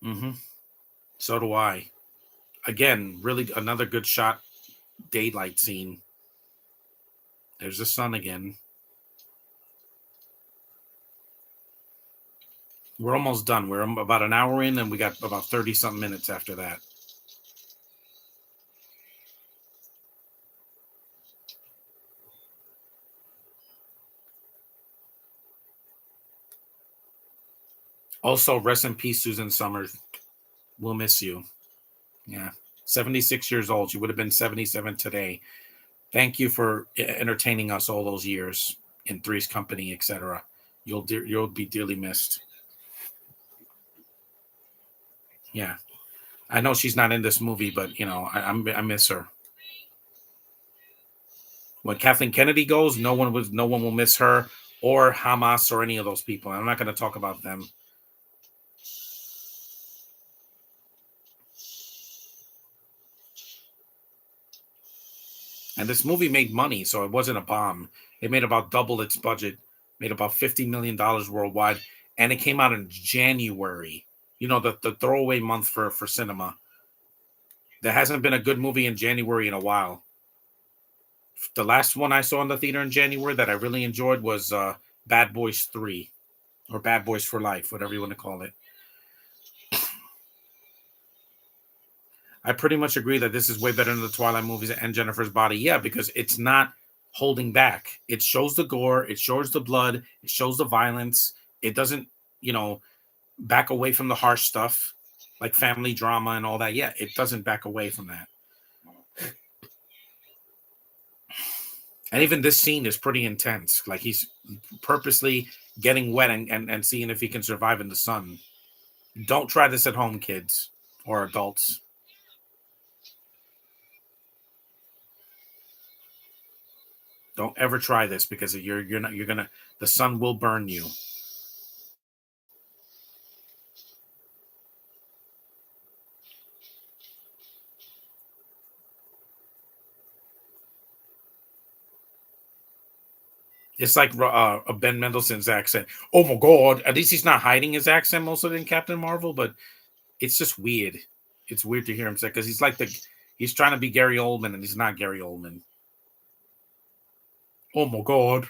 Hmm. So do I. Again, really another good shot. Daylight scene. There's the sun again. We're almost done. We're about an hour in, and we got about 30 something minutes after that. Also, rest in peace, Susan Summers. We'll miss you. Yeah. 76 years old. She would have been 77 today. Thank you for entertaining us all those years in Three's Company, etc. You'll be dearly missed. Yeah. I know she's not in this movie, but I miss her. When Kathleen Kennedy goes, no one will miss her or Hamas or any of those people. I'm not going to talk about them. And this movie made money, so it wasn't a bomb. It made about double its budget, made about $50 million worldwide, and it came out in January. The throwaway month for cinema. There hasn't been a good movie in January in a while. The last one I saw in the theater in January that I really enjoyed was Bad Boys 3 or Bad Boys for Life, whatever you want to call it. I pretty much agree that this is way better than the Twilight movies and Jennifer's Body. Yeah, because it's not holding back. It shows the gore, it shows the blood, it shows the violence. It doesn't, back away from the harsh stuff like family drama and all that. Yeah, it doesn't back away from that. And even this scene is pretty intense. Like he's purposely getting wet and seeing if he can survive in the sun. Don't try this at home, kids or adults. Don't ever try this because you're gonna the sun will burn you. It's like Ben Mendelsohn's accent. Oh my god! At least he's not hiding his accent most of it in Captain Marvel, but it's just weird. It's weird to hear him say because he's trying to be Gary Oldman and he's not Gary Oldman. Oh my god!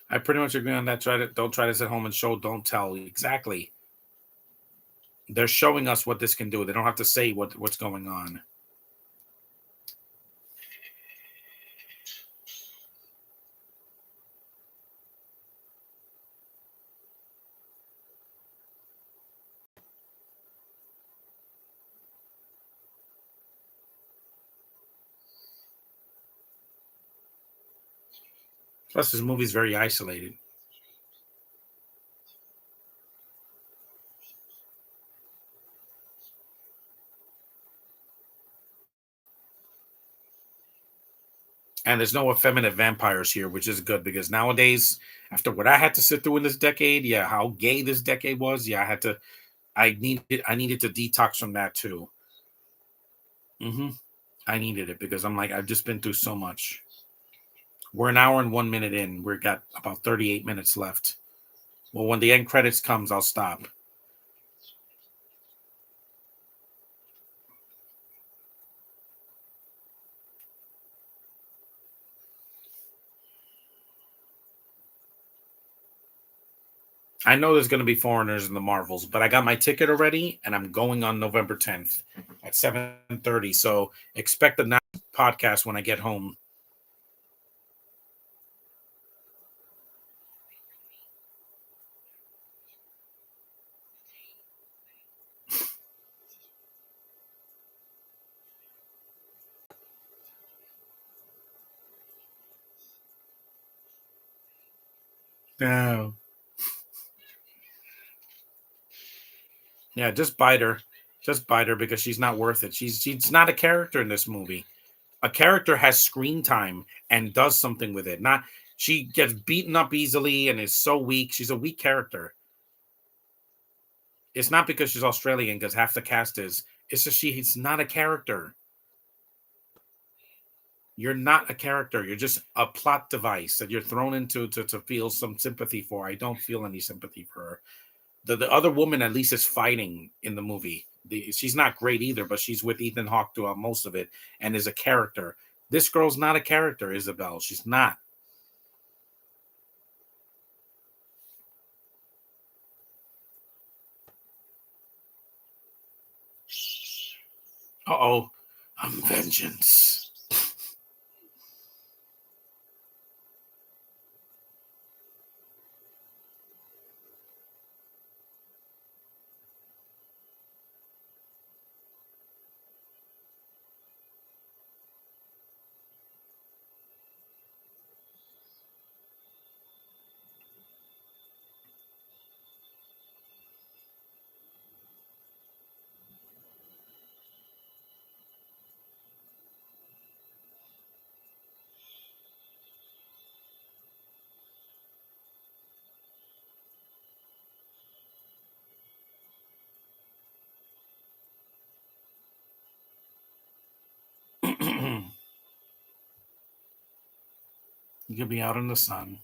I pretty much agree on that. Don't try this at home and show, don't tell. Exactly. They're showing us what this can do. They don't have to say what's going on. Plus, this movie's very isolated. And there's no effeminate vampires here, which is good because nowadays, after what I had to sit through in this decade, yeah, how gay this decade was, yeah, I needed to detox from that too. hmm I needed it because I'm like, I've just been through so much. We're an hour and 1 minute in. We've got about 38 minutes left. Well, when the end credits comes, I'll stop. I know there's going to be foreigners in the Marvels, but I got my ticket already, and I'm going on November 10th at 7:30. So expect the next podcast when I get home. No. Yeah, just bite her. Just bite her because she's not worth it. She's not a character in this movie. A character has screen time and does something with it. Not she gets beaten up easily and is so weak. She's a weak character. It's not because she's Australian because half the cast is. It's just she's not a character. You're not a character. You're just a plot device that you're thrown into to feel some sympathy for. I don't feel any sympathy for her. The other woman at least is fighting in the movie. She's not great either, but she's with Ethan Hawke throughout most of it and is a character. This girl's not a character, Isabel. She's not. Uh-oh. I'm vengeance. You could be out in the sun.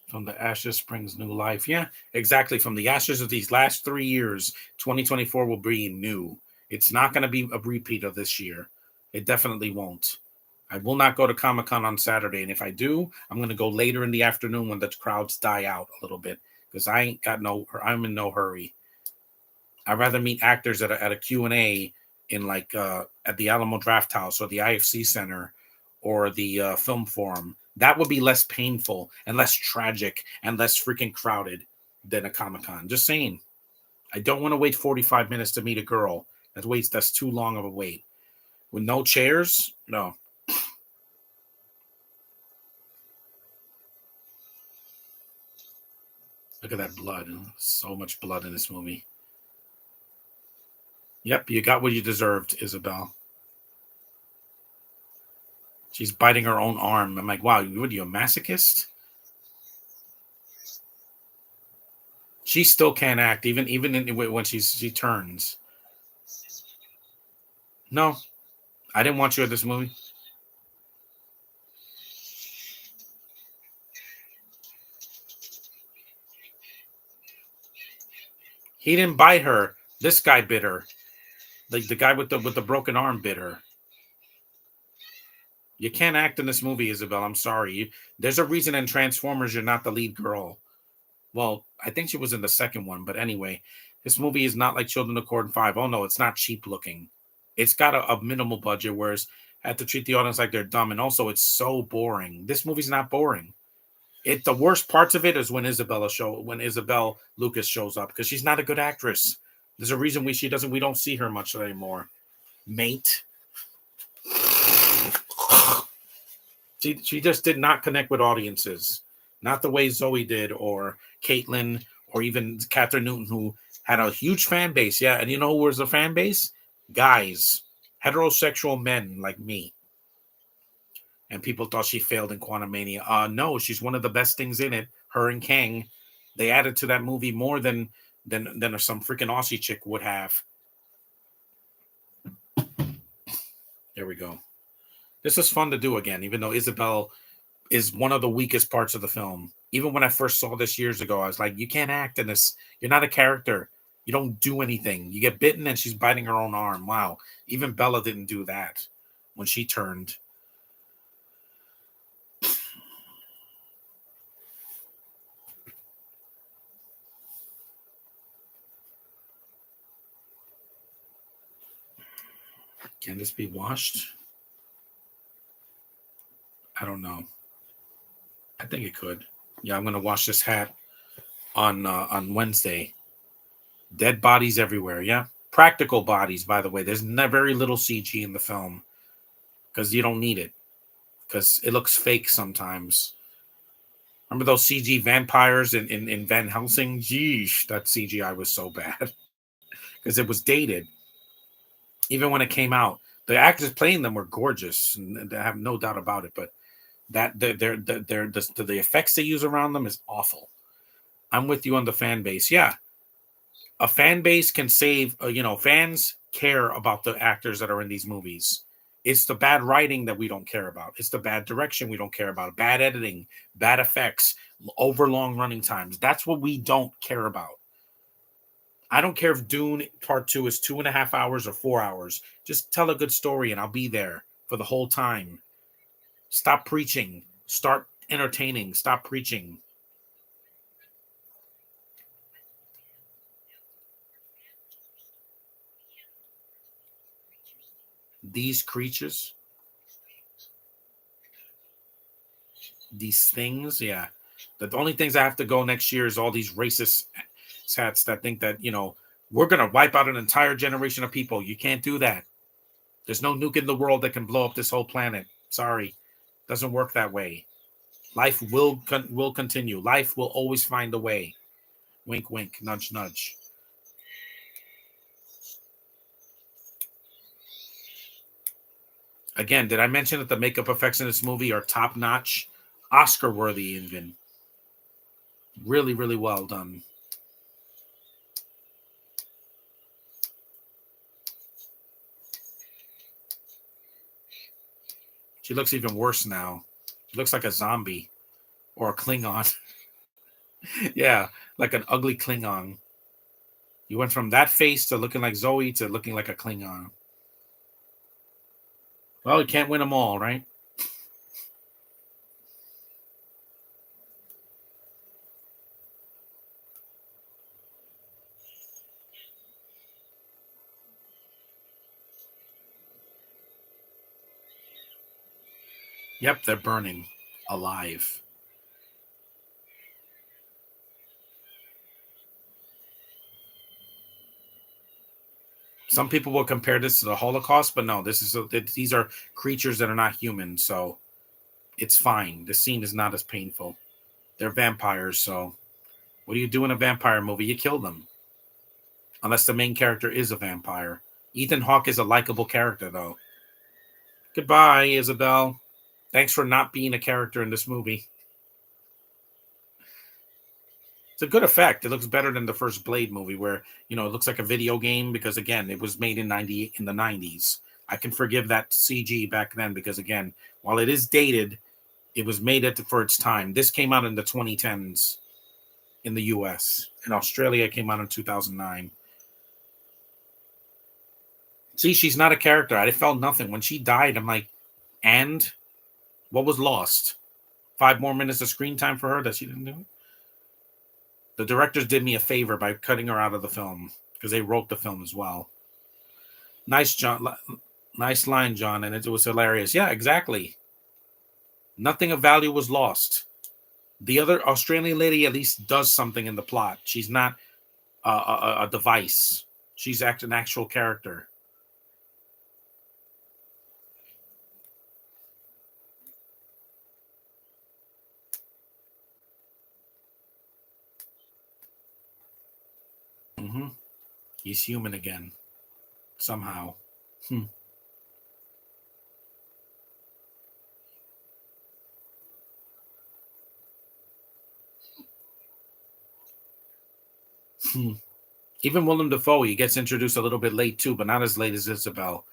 From the ashes springs new life. Yeah, exactly. From the ashes of these last 3 years, 2024 will be new. It's not going to be a repeat of this year. It definitely won't. I will not go to Comic Con on Saturday, and if I do, I'm going to go later in the afternoon when the crowds die out a little bit because I ain't got no. I'm in no hurry. I'd rather meet actors at a Q&A in like at the Alamo Draft House or the IFC Center or the Film Forum. That would be less painful and less tragic and less freaking crowded than a Comic Con. Just saying. I don't want to wait 45 minutes to meet a girl. That's too long of a wait. With no chairs? No. Look at that blood. So much blood in this movie. Yep, you got what you deserved, Isabel. She's biting her own arm. I'm like, wow, what are you, a masochist? She still can't act, when she turns. No, I didn't want you at this movie. He didn't bite her. This guy bit her. Like the guy with the broken arm bit her. You can't act in this movie, Isabel. I'm sorry. There's a reason in Transformers you're not the lead girl. Well, I think she was in the second one, but anyway, this movie is not like Children of Corn 5. Oh no, it's not cheap looking. It's got a minimal budget, whereas I have to treat the audience like they're dumb, and also it's so boring. This movie's not boring. The worst parts of it is when Isabel Lucas shows up, because she's not a good actress. There's a reason we don't see her much anymore. Mate. She just did not connect with audiences, not the way Zoe did, or Caitlin, or even Catherine Newton, who had a huge fan base. Yeah, and you know who was the fan base? Guys, heterosexual men like me. And people thought she failed in Quantumania. No, she's one of the best things in it. Her and Kang, they added to that movie more than some freaking Aussie chick would have. There we go. This is fun to do again, even though Isabel is one of the weakest parts of the film. Even when I first saw this years ago, I was like, you can't act in this. You're not a character. You don't do anything. You get bitten and she's biting her own arm. Wow. Even Bella didn't do that when she turned. Can this be washed? I don't know. I think it could. Yeah, I'm gonna wash this hat on Wednesday. Dead bodies everywhere. Yeah, practical bodies. By the way, there's very little CG in the film because you don't need it, because it looks fake sometimes. Remember those CG vampires in Van Helsing? Yeesh, that CGI was so bad because it was dated. Even when it came out, the actors playing them were gorgeous, and I have no doubt about it. But that the effects they use around them is awful. I'm with you on the fan base. Yeah, a fan base can save. Fans care about the actors that are in these movies. It's the bad writing that we don't care about. It's the bad direction we don't care about. Bad editing, bad effects, over long running times. That's what we don't care about. I don't care if Dune Part 2 is 2.5 hours or 4 hours. Just tell a good story and I'll be there for the whole time. Stop preaching. Start entertaining. Stop preaching. These creatures, these things, yeah. The only things I have to go next year is all these racist sats that think that, we're going to wipe out an entire generation of people. You can't do that. There's no nuke in the world that can blow up this whole planet. Sorry. Doesn't work that way. Life will continue. Life will always find a way. Wink, wink, nudge, nudge. Again, did I mention that the makeup effects in this movie are top notch? Oscar worthy, even. Really, really well done. She looks even worse now. She looks like a zombie or a Klingon. Yeah, like an ugly Klingon. You went from that face to looking like Zoe to looking like a Klingon. Well, you can't win them all, right? Yep, they're burning alive. Some people will compare this to the Holocaust, but no, these are creatures that are not human, so it's fine. The scene is not as painful. They're vampires, so what do you do in a vampire movie? You kill them. Unless the main character is a vampire. Ethan Hawke is a likable character, though. Goodbye, Isabel. Thanks for not being a character in this movie. It's a good effect. It looks better than the first Blade movie, where it looks like a video game, because again, it was made in the 90s. I can forgive that CG back then because, again, while it is dated, it was made for its time. This came out in the 2010s in the US. In Australia, it came out in 2009. See, she's not a character. I felt nothing when she died. I'm like, and what was lost? 5 more minutes of screen time for her that she didn't do it. The directors did me a favor by cutting her out of the film because they wrote the film as well. Nice, John. Nice line, John, and it was hilarious. Yeah, exactly. Nothing of value was lost. The other Australian lady at least does something in the plot. She's not a device. She's an actual character. Hmm. He's human again somehow. Hmm. Hmm. Even Willem Dafoe, he gets introduced a little bit late too, but not as late as Isabel.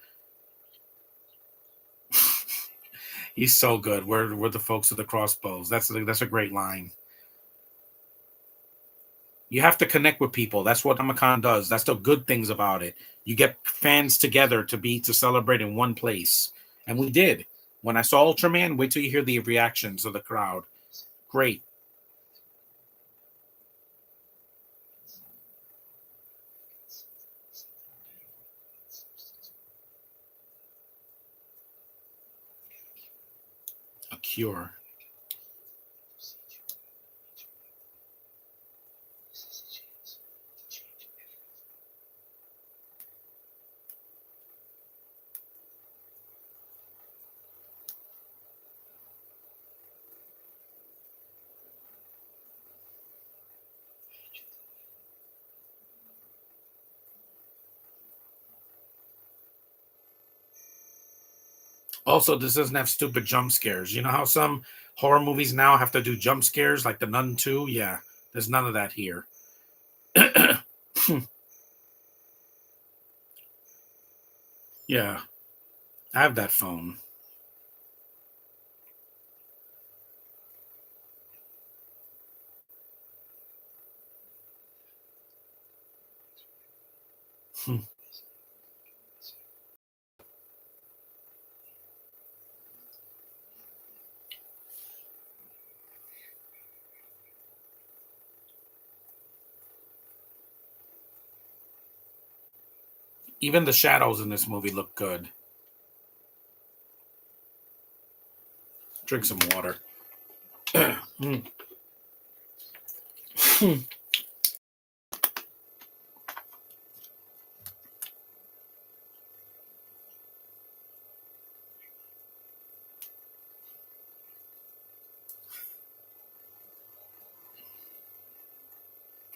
He's so good. We're the folks of the crossbows. That's a great line. You have to connect with people. That's what Comic-Con does. That's the good things about it. You get fans together to celebrate in one place. And we did. When I saw Ultraman, wait till you hear the reactions of the crowd. Great. A cure. Also, this doesn't have stupid jump scares. You know how some horror movies now have to do jump scares, like The Nun 2? Yeah, there's none of that here. Yeah, I have that phone. Even the shadows in this movie look good. Drink some water. Mm.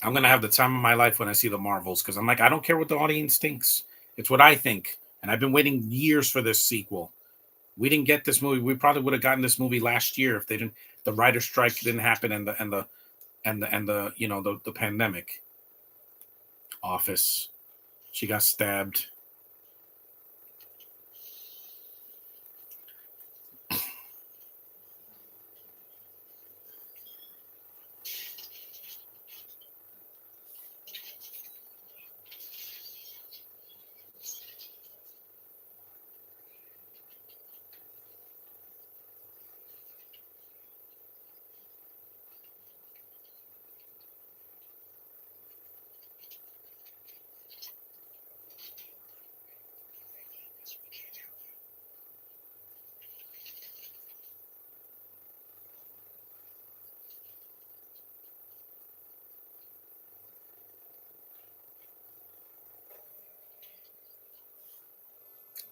I'm gonna have the time of my life when I see the Marvels because I'm like, I don't care what the audience thinks. It's what I think, and I've been waiting years for this sequel. We didn't get this movie. We probably would have gotten this movie last year if they didn't. The writer strike didn't happen, and the the pandemic. Office. She got stabbed.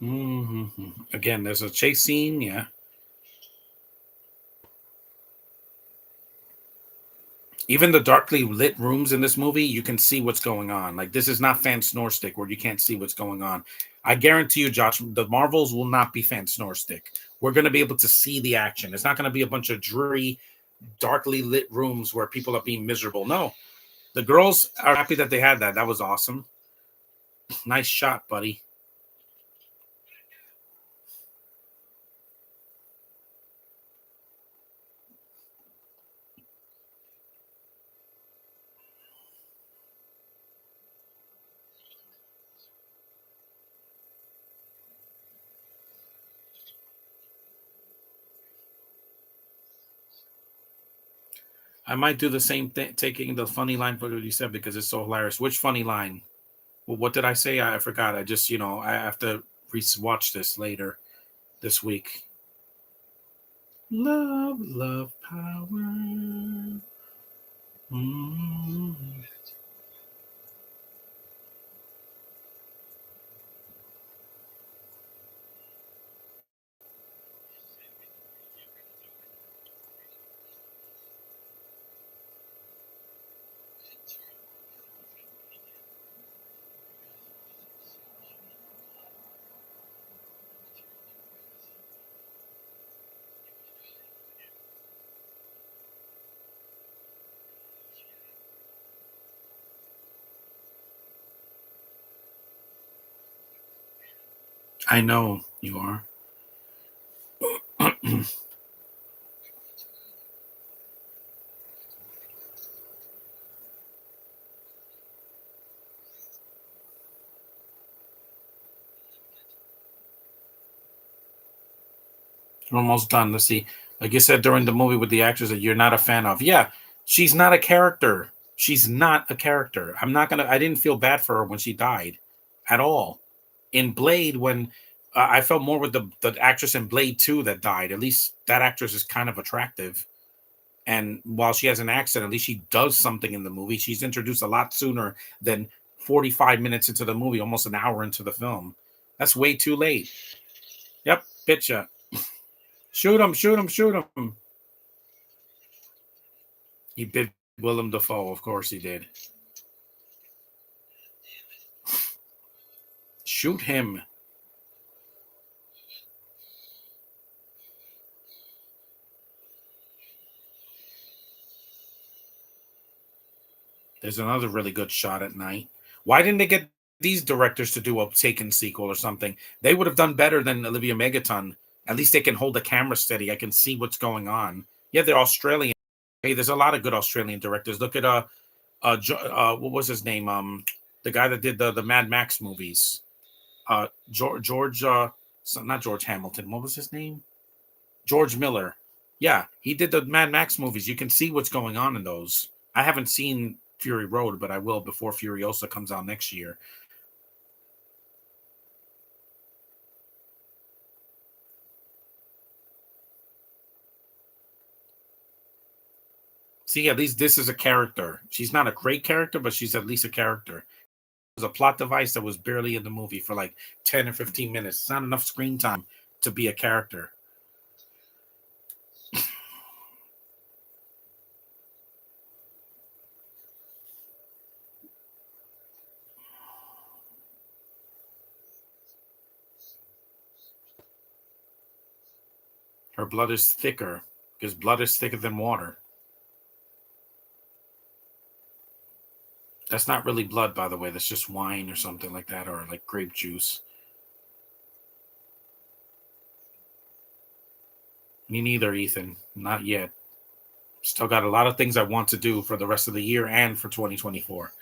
Mm-hmm. Again, there's a chase scene. Yeah. Even the darkly lit rooms in this movie, you can see what's going on. Like this is not fan snore stick where you can't see what's going on. I guarantee you, Josh, the Marvels will not be fan snore stick. We're going to be able to see the action. It's not going to be a bunch of dreary, darkly lit rooms where people are being miserable. No, the girls are happy that they had that. That was awesome. Nice shot, buddy. I might do the same thing, taking the funny line for what you said because it's so hilarious. Which funny line? Well, what did I say? I forgot. I just, I have to watch this later this week. Love, love, power. Mm. I know you are. We're almost done. Let's see. Like you said during the movie with the actress that you're not a fan of. Yeah, she's not a character. She's not a character. I'm not gonna. I didn't feel bad for her when she died, at all. In Blade, when I felt more with the actress in Blade 2 that died. At least that actress is kind of attractive. And while she has an accent, at least she does something in the movie. She's introduced a lot sooner than 45 minutes into the movie, almost an hour into the film. That's way too late. Yep, bitch. Shoot him, shoot him, shoot him. He bit Willem Dafoe, of course he did. Shoot him. There's another really good shot at night. Why didn't they get these directors to do a Taken sequel or something? They would have done better than Olivia Megaton. At least they can hold the camera steady. I can see what's going on. Yeah, they're Australian. Hey, there's a lot of good Australian directors. Look at what was his name? The guy that did the Mad Max movies. George not George Hamilton. What was his name? George Miller. Yeah, he did the Mad Max movies. You can see what's going on in those. I haven't seen Fury Road, but I will before Furiosa comes out next year. See, at least this is a character. She's not a great character, but she's at least a character. It was a plot device that was barely in the movie for like 10 or 15 minutes. It's not enough screen time to be a character. Her blood is thicker because blood is thicker than water. That's not really blood, by the way. That's just wine or something like that, or like grape juice. Me neither, Ethan. Not yet. Still got a lot of things I want to do for the rest of the year and for 2024.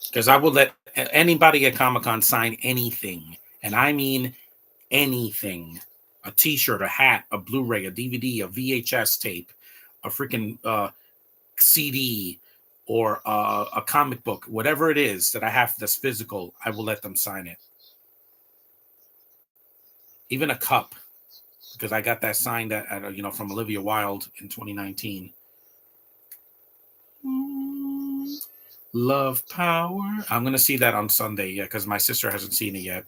Because I will let anybody at Comic Con sign anything. And I mean anything: a t shirt, a hat, a Blu ray, a DVD, a VHS tape, a freaking CD, or a comic book, whatever it is that I have that's physical, I will let them sign it. Even a cup, because I got that signed from Olivia Wilde in 2019. Love Power. I'm gonna see that on Sunday, yeah, because my sister hasn't seen it yet.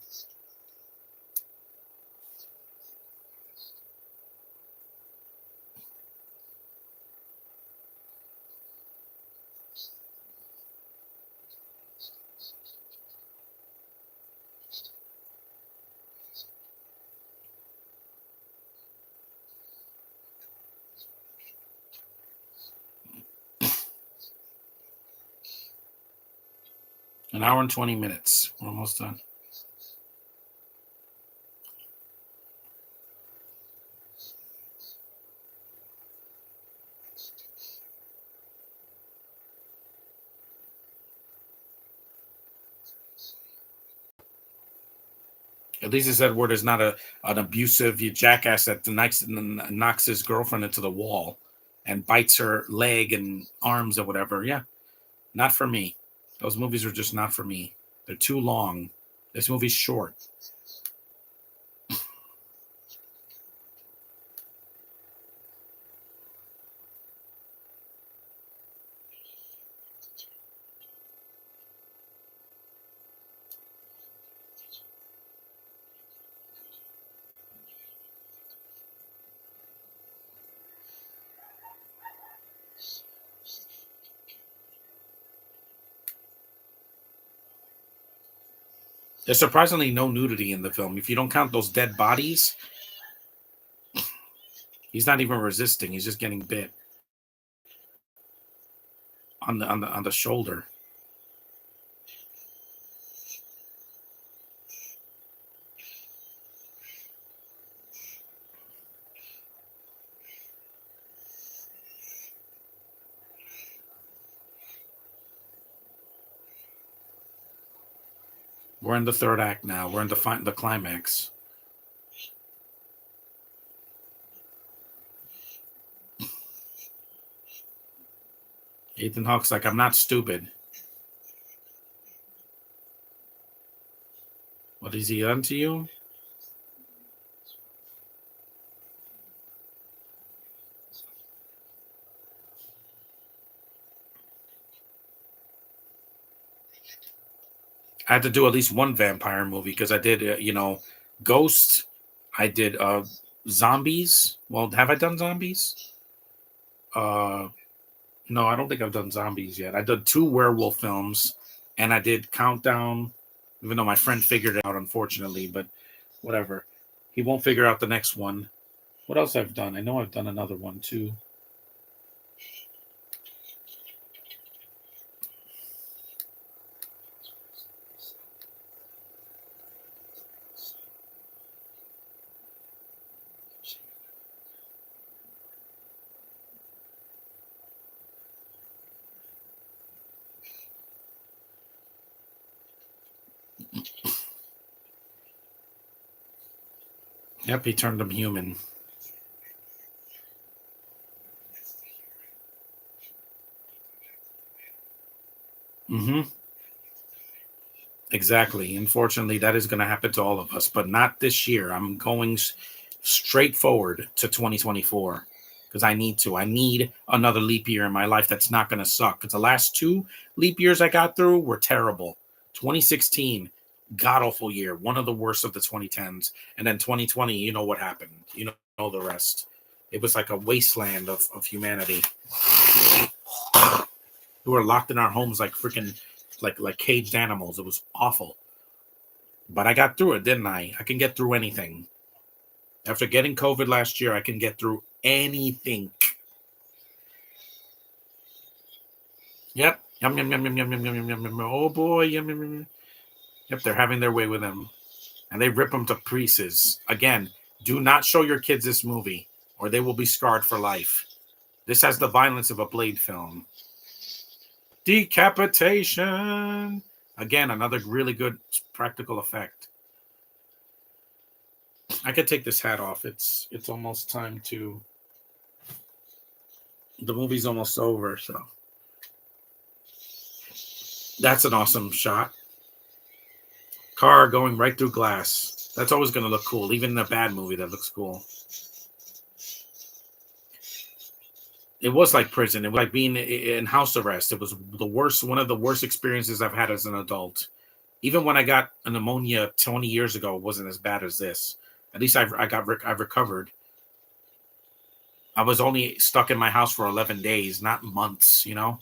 An hour and 20 minutes. We're almost done. At least this Edward is not an abusive jackass that knocks his girlfriend into the wall and bites her leg and arms or whatever. Yeah, not for me. Those movies are just not for me. They're too long. This movie's short. There's surprisingly no nudity in the film. If you don't count those dead bodies, he's not even resisting. He's just getting bit on the shoulder. We're in the third act now. We're in the climax. Ethan Hawke's like, I'm not stupid. What has he done to you? I had to do at least one vampire movie because I did, Ghost. I did Zombies. Well, have I done Zombies? Uh, no, I don't think I've done Zombies yet. I did two werewolf films, and I did Countdown. Even though my friend figured it out, unfortunately, but whatever. He won't figure out the next one. What else I've done? I know I've done another one too. Yep, he turned him human. Mm-hmm. Exactly. Unfortunately, that is going to happen to all of us, but not this year. I'm going straight forward to 2024 because I need to. I need another leap year in my life that's not going to suck. Because the last two leap years I got through were terrible. 2016, god awful year, one of the worst of the 2010s, and then 2020. You know what happened. You know the rest. It was like a wasteland of humanity. We were locked in our homes like freaking like caged animals. It was awful. But I got through it, didn't I? I can get through anything. After getting COVID last year, I can get through anything. Yep. Yum yum yum yum yum yum yum yum yum. Oh boy, yum yum yum. Yep, they're having their way with them, and they rip them to pieces. Again, do not show your kids this movie, or they will be scarred for life. This has the violence of a Blade film. Decapitation. Again, another really good practical effect. I could take this hat off. It's almost time to. The movie's almost over, so that's an awesome shot. Car going right through glass. That's always going to look cool. Even in a bad movie, that looks cool. It was like prison. It was like being in house arrest. It was the worst, one of the worst experiences I've had as an adult. Even when I got a pneumonia 20 years ago, it wasn't as bad as this. At least I've recovered. I was only stuck in my house for 11 days, not months, you know?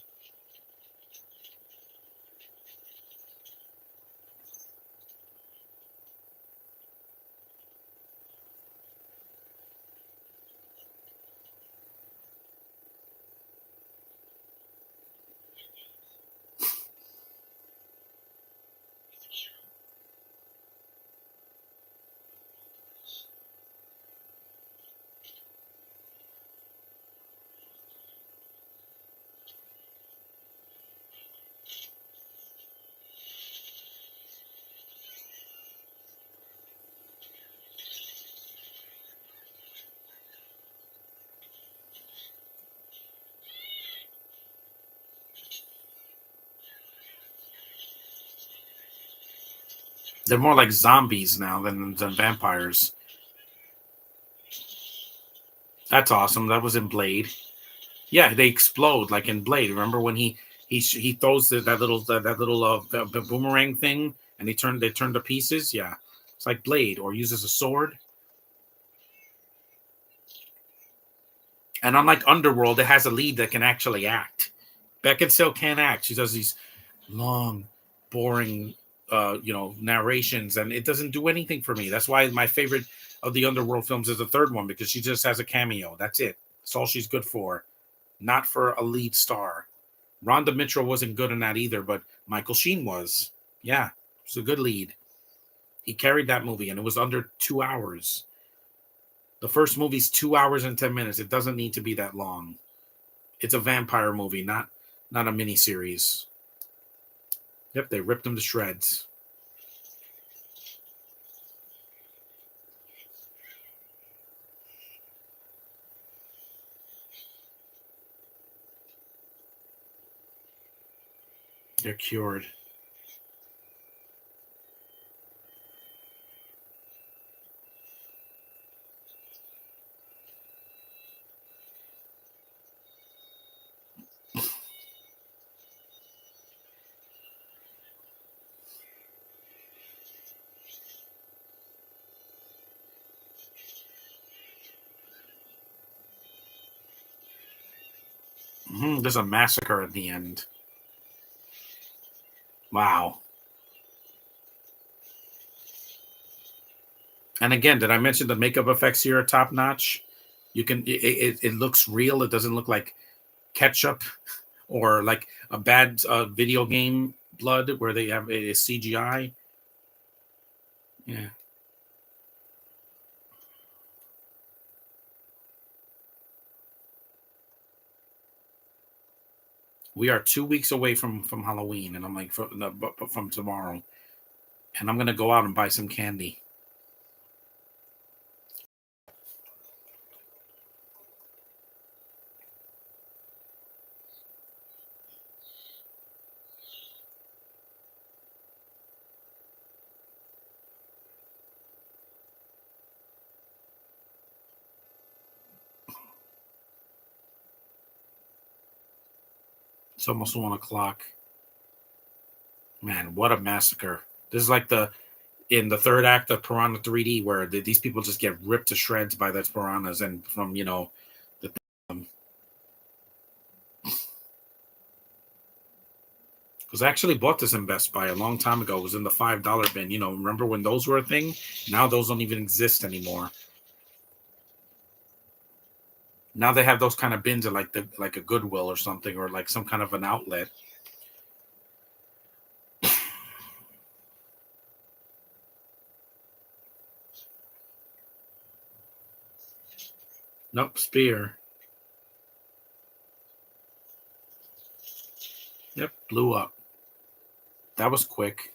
They're more like zombies now than vampires. That's awesome. That was in Blade. Yeah, they explode like in Blade. Remember when he throws that little boomerang thing and they turn to pieces? Yeah, it's like Blade, or uses a sword. And unlike Underworld, it has a lead that can actually act. Beckinsale can't act. She does these long, boring, narrations, and it doesn't do anything for me. That's why my favorite of the Underworld films is the third one, because she just has a cameo. That's it. That's all she's good for. Not for a lead star. Rhonda Mitchell wasn't good in that either, but Michael Sheen was. Yeah, it was a good lead. He carried that movie, and it was under 2 hours. The first movie's 2 hours and 10 minutes. It doesn't need to be that long. It's a vampire movie, not a miniseries. Yep, they ripped them to shreds. They're cured. There's a massacre at the end. Wow. And again, did I mention the makeup effects here are top notch? You can it looks real. It doesn't look like ketchup or like a bad video game blood where they have a CGI. Yeah. We are 2 weeks away from Halloween, and I'm like, no, but from tomorrow, and I'm gonna go out and buy some candy. It's almost 1 o'clock. Man, what a massacre! This is like in the third act of Piranha 3D, where these people just get ripped to shreds by those piranhas, and from the. Because I actually bought this in Best Buy a long time ago. It was in the $5 bin. Remember when those were a thing? Now those don't even exist anymore. Now they have those kind of bins at like a Goodwill or something, or like some kind of an outlet. Nope, spear. Yep, blew up. That was quick.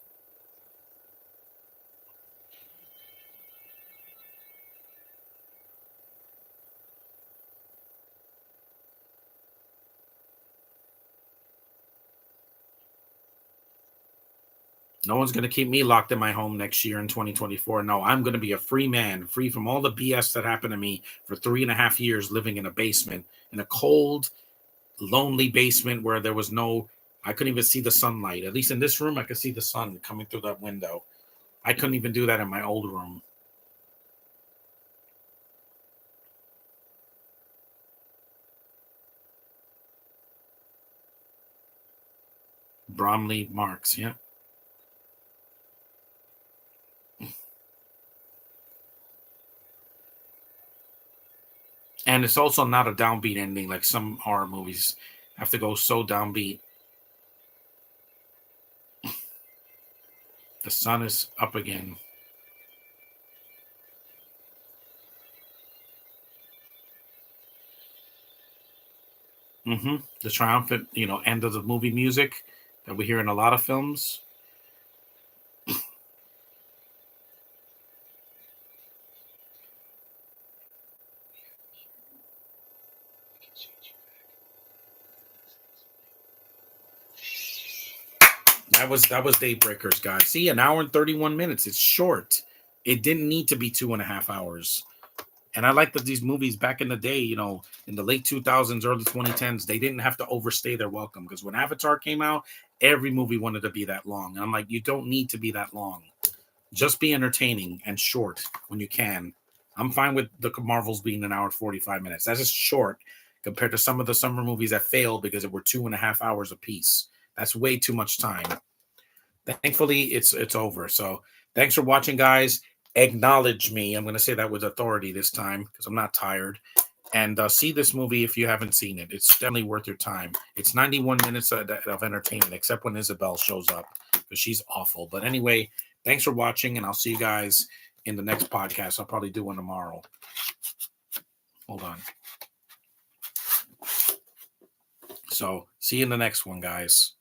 No one's going to keep me locked in my home next year in 2024. No, I'm going to be a free man, free from all the BS that happened to me for 3.5 years living in a basement, in a cold, lonely basement where there was I couldn't even see the sunlight. At least in this room, I could see the sun coming through that window. I couldn't even do that in my old room. Bromley Marks, yeah. And it's also not a downbeat ending like some horror movies have to go so downbeat. The sun is up again. The triumphant, end of the movie music that we hear in a lot of films. that was Daybreakers, guys. See, an hour and 31 minutes. It's short. It didn't need to be 2.5 hours. And I like that these movies back in the day, you know, in the late 2000s, early 2010s, they didn't have to overstay their welcome. Because when Avatar came out, every movie wanted to be that long. And I'm like, you don't need to be that long. Just be entertaining and short when you can. I'm fine with the Marvels being an hour and 45 minutes. That's just short compared to some of the summer movies that failed because it were 2.5 hours apiece. That's way too much time. Thankfully, it's over. So thanks for watching, guys. Acknowledge me. I'm going to say that with authority this time because I'm not tired. And see this movie if you haven't seen it. It's definitely worth your time. It's 91 minutes of entertainment, except when Isabel shows up because she's awful. But anyway, thanks for watching, and I'll see you guys in the next podcast. I'll probably do one tomorrow. Hold on. So see you in the next one, guys.